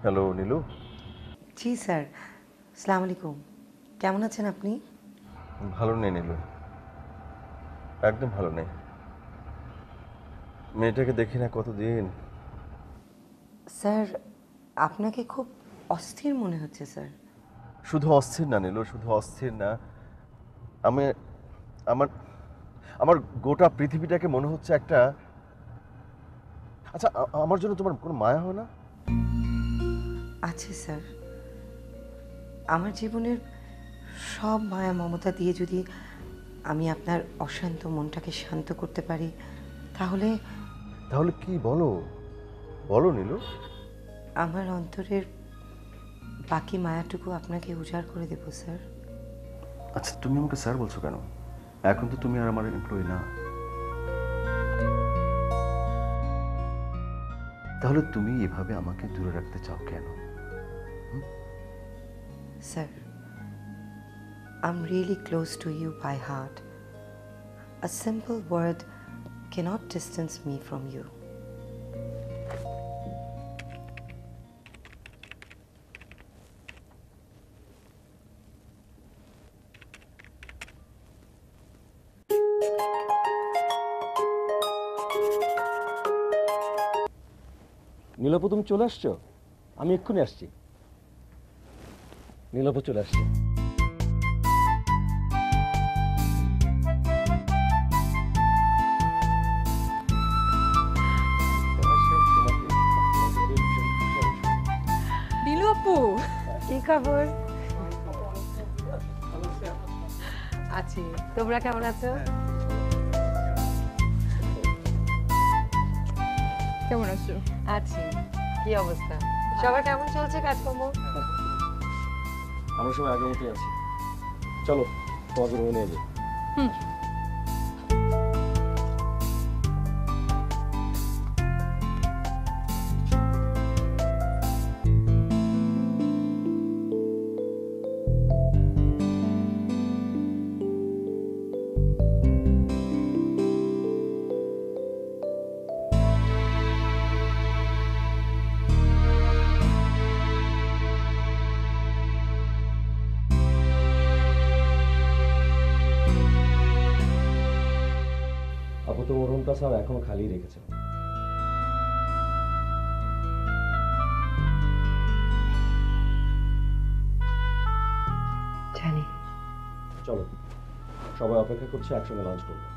হ্যালো নীলু। জি স্যার, আসসালামু আলাইকুম। কেমন আছেন আপনি? ভালো নেই নীলু, একদম ভালো নেই। মেয়েটাকে দেখি না কতদিন। স্যার আপনাকে খুব অস্থির মনে হচ্ছে স্যার। শুধু অস্থির না নীলু, শুধু অস্থির না, আমি আমার আমার গোটা পৃথিবীটাকে মনে হচ্ছে একটা। আচ্ছা, আমার জন্য তোমার কোনো মায়া হয় না? আছে স্যার, আমার জীবনের সব মায়া মমতা দিয়ে যদি আমি আপনার অশান্ত মনটাকে শান্ত করতে পারি, তাহলে তাহলে কি বলো, বলো নীলু। আমার অন্তরের বাকি মায়াটুকু আপনাকে উজাড় করে দেব স্যার। আচ্ছা, তুমি আমাকে স্যার বলছো কেন? এখন তো তুমি আর আমার এমপ্লয়ি না। তাহলে তুমি এভাবে আমাকে দূরে রাখতে চাও কেন? Sir, I'm really close to you by heart. A simple word cannot distance me from you. Nilapu, তুমি চলে আসছো? আমি এক্ষুনি আসছি। নীলাপু চলে আসছে। নীলু আপু, কি খবর? আছি, তোমরা কেমন আছো? কেমন আছো? আছি। কি অবস্থা? সবার কেমন চলছে কাজকর্ম? আমরা সবাই আগের মতোই আছি। চলো তোমাকে রুমে নিয়ে যাই। আপু তো ওর রুমটা সব এখনো খালি রেখেছে। জানি। চলো সবাই অপেক্ষা করছে, একসঙ্গে লাঞ্চ করবো।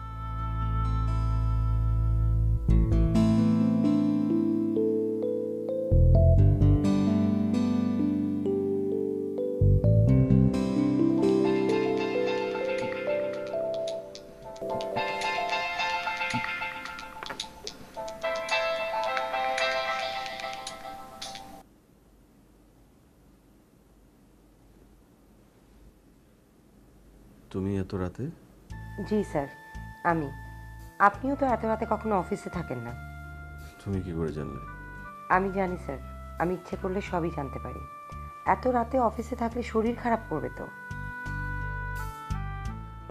তুমি এত রাতে? জি স্যার, আমি। আপনিও তো এত রাতে কখনো অফিসে থাকেন না। তুমি কি করে জানলে? আমি জানি স্যার, আমি ইচ্ছে করলে সবই জানতে পারি। এত রাতে অফিসে থাকলে শরীর খারাপ করবে তো।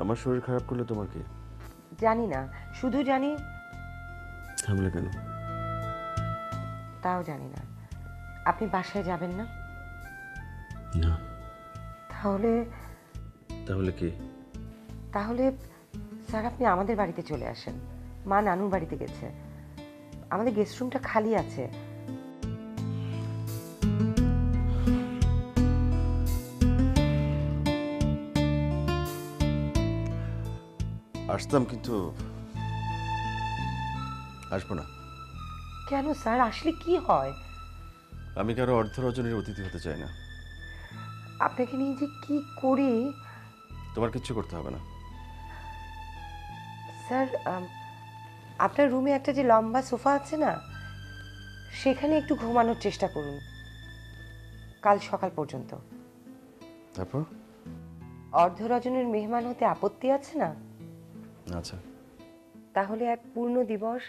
আমার শরীর খারাপ করলে তোমার কি? জানি না, শুধু জানি। থামলে কেন? তাও জানি না। আপনি বাসায় যাবেন না? না। তাহলে? তাহলে কি? তাহলে স্যার আপনি আমাদের বাড়িতে চলে আসেন। মা নানুর বাড়িতে গেছে, আমাদের গেস্ট রুমটা খালি আছে। আসতাম, কিন্তু আসবো না। কেন স্যার? আসলে কি হয়? আমি কারো অর্ধ রজনীর অতিথি হতে চাই না। আপনাকে নিয়ে যে কি করি। তোমার কিচ্ছু করতে হবে না। স্যার আপনার রুমে একটা যে লম্বা সোফা আছে না, সেখানে একটু ঘুমানোর চেষ্টা করুন কাল সকাল পর্যন্ত। তারপর? অর্ধ রজনীর মেহমান হতে আপত্তি আছে না? আচ্ছা। তাহলে এক পূর্ণ দিবস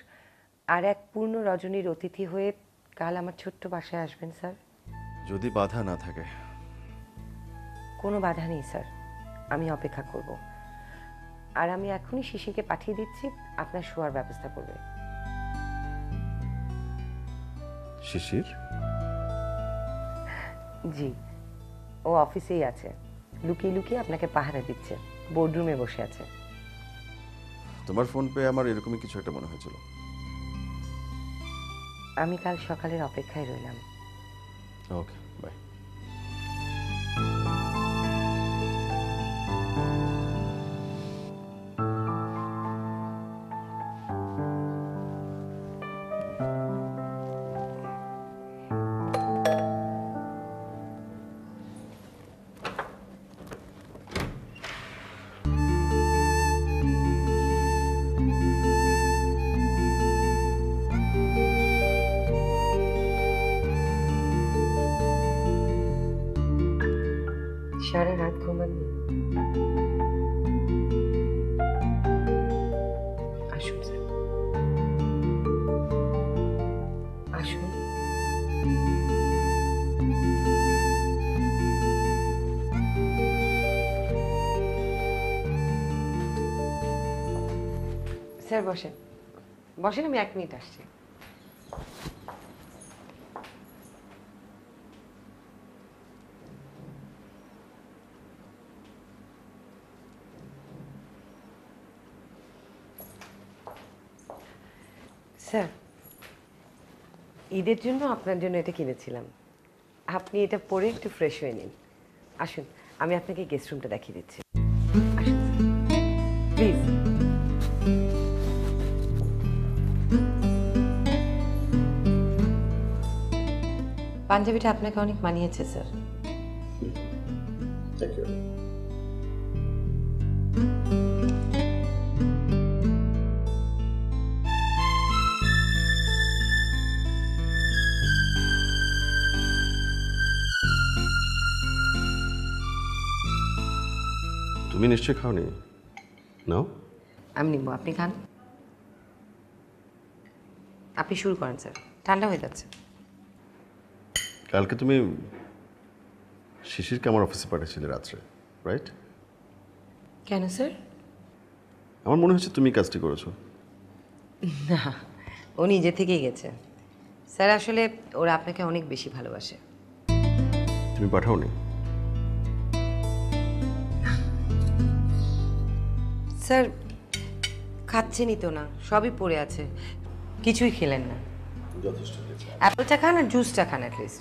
আর এক পূর্ণ রজনীর অতিথি হয়ে কাল আমার ছোট্ট বাসায় আসবেন স্যার। যদি বাধা না থাকে। কোনো বাধা নেই স্যার, আমি অপেক্ষা করব। আর আমি এখনই শিশিরকে পাঠিয়ে দিচ্ছি, আপনার শোয়ার ব্যবস্থা করবে। শিশির? জি, ও অফিসেই আছে, লুকিয়ে লুকিয়ে আপনাকে পাহারা দিচ্ছে, বোর্ডরুমে বসে আছে। তোমার ফোন পেয়ে আমার এরকমই কিছু একটা মনে হয়েছিল। আমি কাল সকালের অপেক্ষায় রইলাম। ওকে, বাই। সারা রাত ঘুমাননি? আসুন স্যার, আসুন। স্যার বসেন, বসেন, আমি 1 মিনিট আসছি। স্যার, ঈদের জন্য আপনার জন্য এটা কিনেছিলাম। আপনি এটা পরে একটু ফ্রেশ হয়ে নিন। আসুন, আমি আপনাকে গেস্ট রুমটা দেখিয়ে দিচ্ছি। আসুন প্লিজ। পাঞ্জাবিটা আপনাকে অনেক মানিয়েছে স্যার। Thank you. তুমি নিশ্চয়ই খাওনি, নাও। আমি নিব, আপনি খান। আপনি শুরু করেন স্যার, ঠান্ডা হয়ে যাচ্ছে। কালকে তুমি শিশিরকে আমার অফিসে পাঠিয়েছিলে রাত্রে, রাইট? কেন স্যার? আমার মনে হচ্ছে তুমি কাজটি করেছো। না, ও নিজে থেকেই গেছে স্যার। আসলে ওরা আপনাকে অনেক বেশি ভালোবাসে। তুমি পাঠাওনি? স্যার, খাচ্ছেনই তো না, সবই পড়ে আছে, কিছুই খেলেন না। যথেষ্ট। অ্যাপেলটা খান আর জুসটা খান অ্যাটলিস্ট।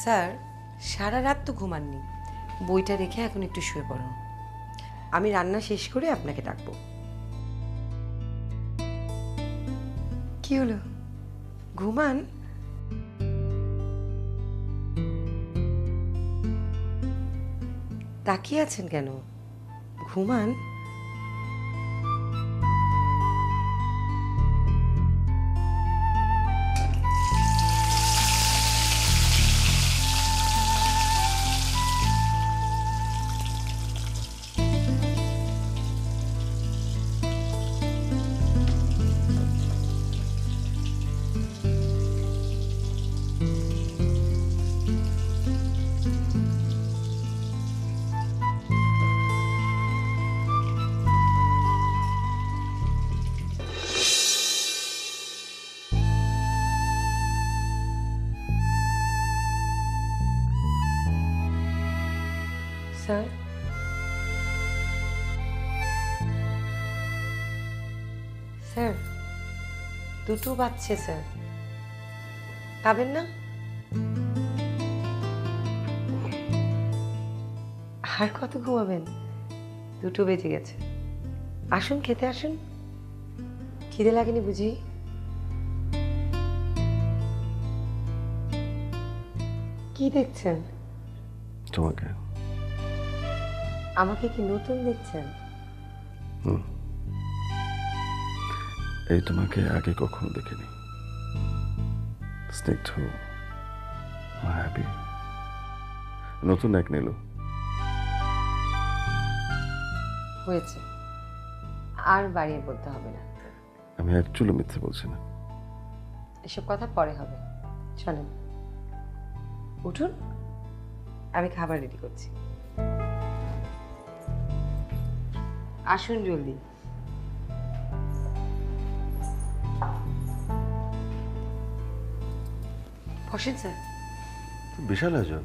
স্যার, সারা রাত তো ঘুমাননি, বইটা রেখে এখন একটু শুয়ে পড়ুন। আমি রান্না শেষ করে আপনাকে ডাকবো। কি হলো, ঘুমান? তাকিয়ে আছেন কেন? ঘুমান। স্যার, স্যার, দুটো বাজছে স্যার, খাবেন না? আর কত ঘুমাবেন? 2 বেজে গেছে। আসুন, খেতে আসুন। খিদে লাগেনি বুঝি? কি দেখছেন? তোমাকে। আমাকে কি নতুন দেখছেন? এই তোমাকে আগে কখনো দেখিনি। স্নিগ্ধ, মায়াবী, নতুন এক নিল। হয়েছে, আর বাড়িয়ে বলতে হবে না। আমি এক চুলো মিথ্যে বলছি না। এসব কথা পরে হবে, চলেন উঠুন, আমি খাবার রেডি করছি। আসুন জলদি। বসেন স্যার। বিশাল আয়োজন।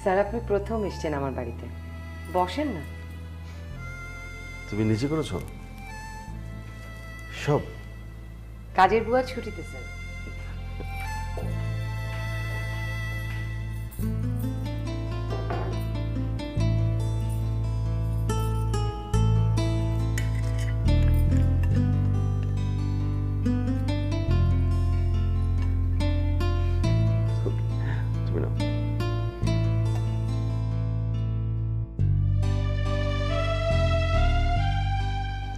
স্যার, আপনি প্রথম এসছেন আমার বাড়িতে, বসেন না। তুমি নিজে করেছো সব? কাজের বুয়া ছুটিতে স্যার। তুমি না।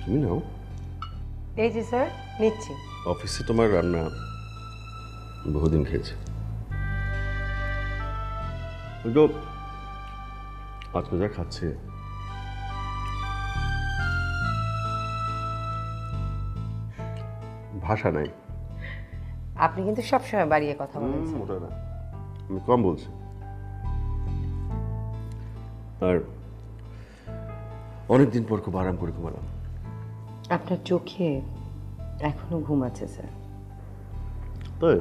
তুমি নাও। এই যে স্যার, নিচ্ছি। অফিসে তোমার রান্না বহুদিন খেয়েছে, কিন্তু আজকে যা খাচ্ছে ভাষা নাই। আপনি কিন্তু সবসময় বাড়িয়ে কথা বলেন। ওটা না, আমি কম বলছি। আর অনেকদিন পর খুব আরাম করে ঘুমালাম। আপনার চোখে এখনো ঘুম আছে স্যার। তাই?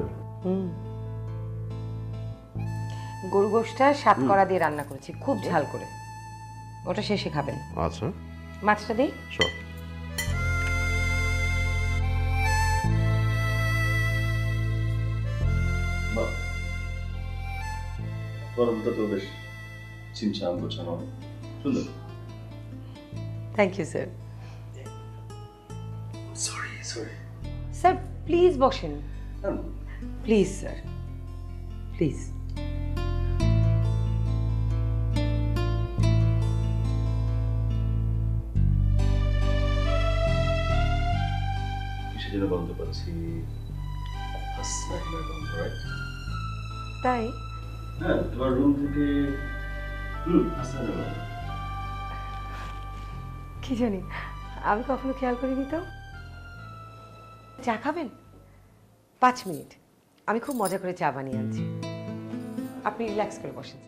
গরু গোশটা সাতকড়া দিয়ে রান্না করেছি, খুব ঝাল করে। ওটা শেষে খাবেন। আচ্ছা, মাছটা দিই। সব গরমটা তো বেশ ছিমছাম গোছানো, সুন্দর। Thank you sir. Sorry sorry sir please বসেন, প্লিজ স্যার, প্লিজ। কিসের জন্য বলতে পারছি? তাই? হ্যাঁ, তোমার রুম থেকে কি জানি, আমি কখনো খেয়াল করিনি তো। চা খাবেন? 5 মিনিট, আমি খুব মজা করে চা বানিয়ে আনছি, আপনি রিল্যাক্স করে বসেন।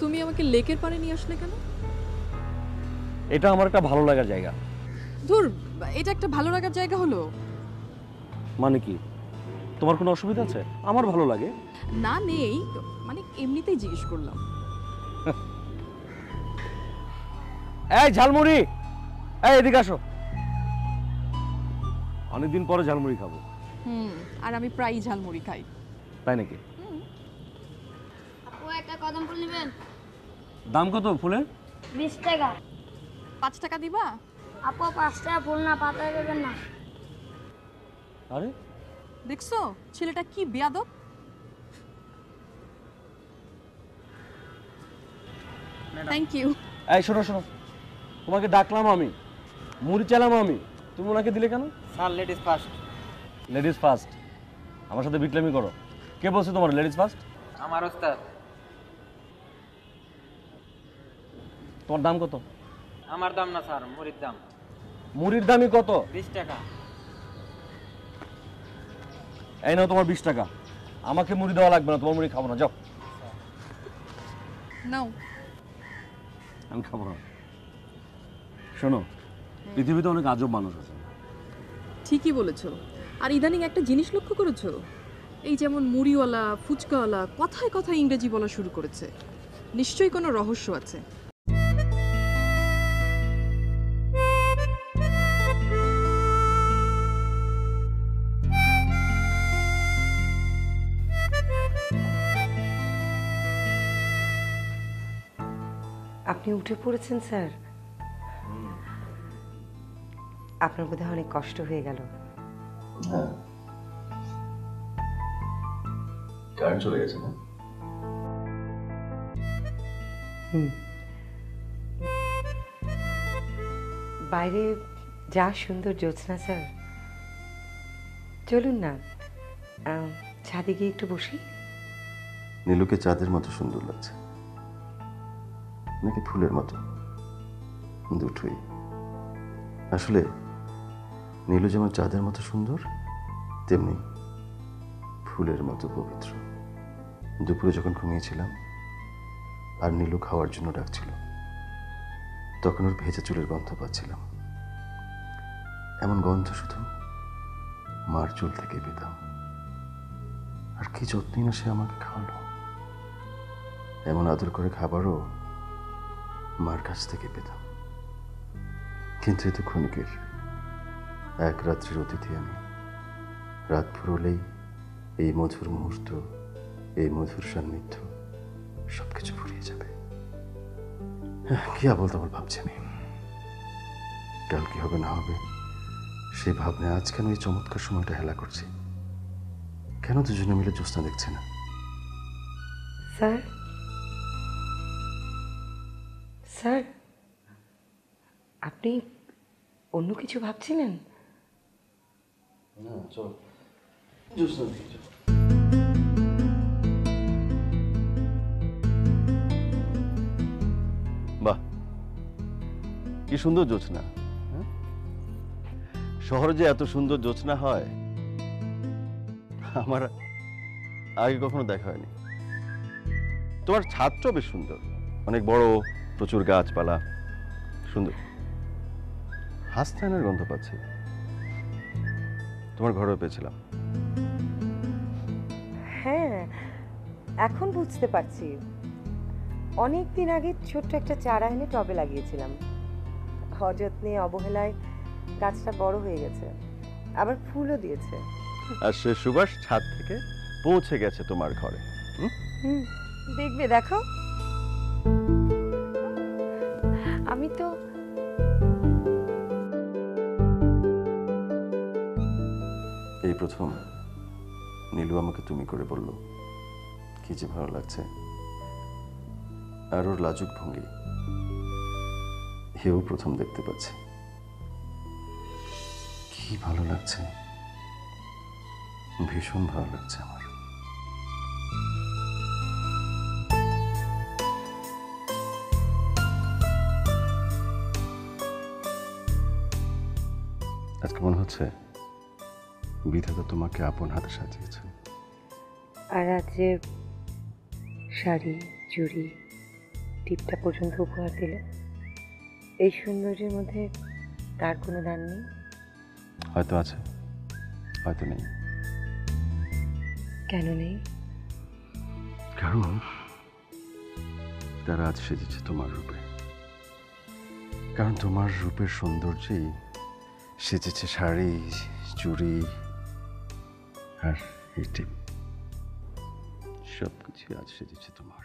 তুমি আমাকে লেকের পাড়ে নিয়ে আসলে কেন? এটা আমার একটা ভালো লাগার জায়গা। ধুর, এটা একটা ভালো লাগার জায়গা হলো? মানে কি, তোমার কোনো অসুবিধা আছে? আমার ভালো লাগে। না নেই, মানে এমনিতেই জিজ্ঞেস করলাম। এই ঝালমুড়ি, এই এদিকে আসো, অনেকদিন পরে ঝালমুড়ি খাবো। আর আমি প্রায়ই ঝালমুড়ি খাই। তাই নাকি? আপু একটা কদম ফুল নেবেন? দাম কত ফুলের? 20 টাকা। 5 টাকা দিবা? আপু 5 টাকা ফুল না, পাতা দেবেন না। আরে দেখছো ছেলেটা কি বেয়াদব। Thank you. এই শোনো শোনো, তোমাকে ডাকলাম আমি, মুড়ি চালাম আমি, তুমি ওনাকে দিলে কেন? Sir ladies first. Ladies first? আমার সাথে বিটলামি করো। কে বলছে তোমার লেডিস ফার্স্ট? আমার ওস্তাদ। তোমার দাম কত? আমার দাম না স্যার, মুড়ির দাম। মুড়ির দামই কত? 20 টাকা। এই নাও তোমার 20 টাকা। আমাকে মুড়ি দেওয়া লাগবে না, তোমার মুড়ি খাবো না, যাও। নাও। আমি খাবো না। শোনো, পৃথিবীতে অনেক আজব মানুষ আছে। ঠিকই বলেছো। আর ইদানিং একটা জিনিস লক্ষ্য করেছো? এই যেমন মুড়িওয়ালা, ফুচকাওয়ালা কথায় কথায় ইংরেজি বলা শুরু করেছে। নিশ্চয়ই কোনো রহস্য আছে। আপনি উঠে পড়েছেন স্যার? আপনার বোধহয় অনেক কষ্ট হয়ে গেল। হ্যাঁ, কারেন্ট চলে গেছে না? বাইরে যা সুন্দর জ্যোৎস্না স্যার। চলুন না, ছাদে গিয়ে একটু বসি। নীলুকে চাঁদের মতো সুন্দর লাগছে নাকি ফুলের মতো? দুটোই। আসলে নীলু যেমন চাঁদের মতো সুন্দর, তেমনি ফুলের মতো পবিত্র। দুপুরে যখন ঘুমিয়েছিলাম আর নীলু খাওয়ার জন্য ডাকছিল, তখন ওর ভেজা চুলের গন্ধ পাচ্ছিলাম। এমন গন্ধ শুধু মার চুল থেকে পেতাম। আর কি যত্নই না সে আমাকে খাওয়ালো। এমন আদর করে খাবারও মার কাছ থেকে পেতাম। কিন্তু এ তো ক্ষণিকের। এক রাত্রির অতিথি আমি। রাত ফুরলেই এই মধুর মুহূর্ত, এই মধুর সান্নিধ্য সবকিছু ফুরিয়ে যাবে। কি আবল তাবল ভাবছি আমি। কাল কি হবে না হবে সেই ভাবনায় আজ কেন এই চমৎকার সময়টা হেলা করছি? কেন দুজনে মিলে জ্যোৎস্না দেখছে না? স্যার স্যার, আপনি অন্য কিছু ভাবছিলেন? না চল জ্যোৎস্না দিকে চল। বাহ, কি সুন্দর জ্যোৎস্না। শহরে যে এত সুন্দর জ্যোৎস্না হয় আমার আগে কখনো দেখা হয়নি। তোমার ছাদটা বেশ সুন্দর, অনেক বড়, প্রচুর গাছপালা, সুন্দর। হাসনাইনের গন্ধ পাচ্ছি, তোমার ঘরেও পেয়েছিলাম। হ্যাঁ, এখন বুঝতে পারছি। অনেক দিন আগে ছোট্ট একটা চারা এনে টবে লাগিয়েছিলাম। অযত্নে অবহেলায় গাছটা বড় হয়ে গেছে, আবার ফুলও দিয়েছে। আর সে সুবাস ছাদ থেকে পৌঁছে গেছে তোমার ঘরে। দেখবে, দেখো আমি তো এই প্রথম নীলু আমাকে তুমি করে বলল, কি যে ভালো লাগছে। আর ওর লাজুক ভঙ্গি এও প্রথম দেখতে পাচ্ছি। কি ভালো লাগছে, ভীষণ ভালো লাগছে আমার। আজকে মনে হচ্ছে বিধাতা তোমাকে আপন হাতে সাজিয়েছে। আর আজ যে শাড়ি, চুড়ি, টিপটা পর্যন্ত উপহার দিল, এই সৌন্দর্যের মধ্যে তার কোনো দান নেই? হয়তো আছে, হয়তো নেই। কেন নেই? কারণ তারা আজ সেজেছে তোমার রূপে। কারণ তোমার রূপের সৌন্দর্যেই সেজেছে শাড়ি, চুড়ি আর এই টিপ, সবকিছু আজ সেজেছে তোমার।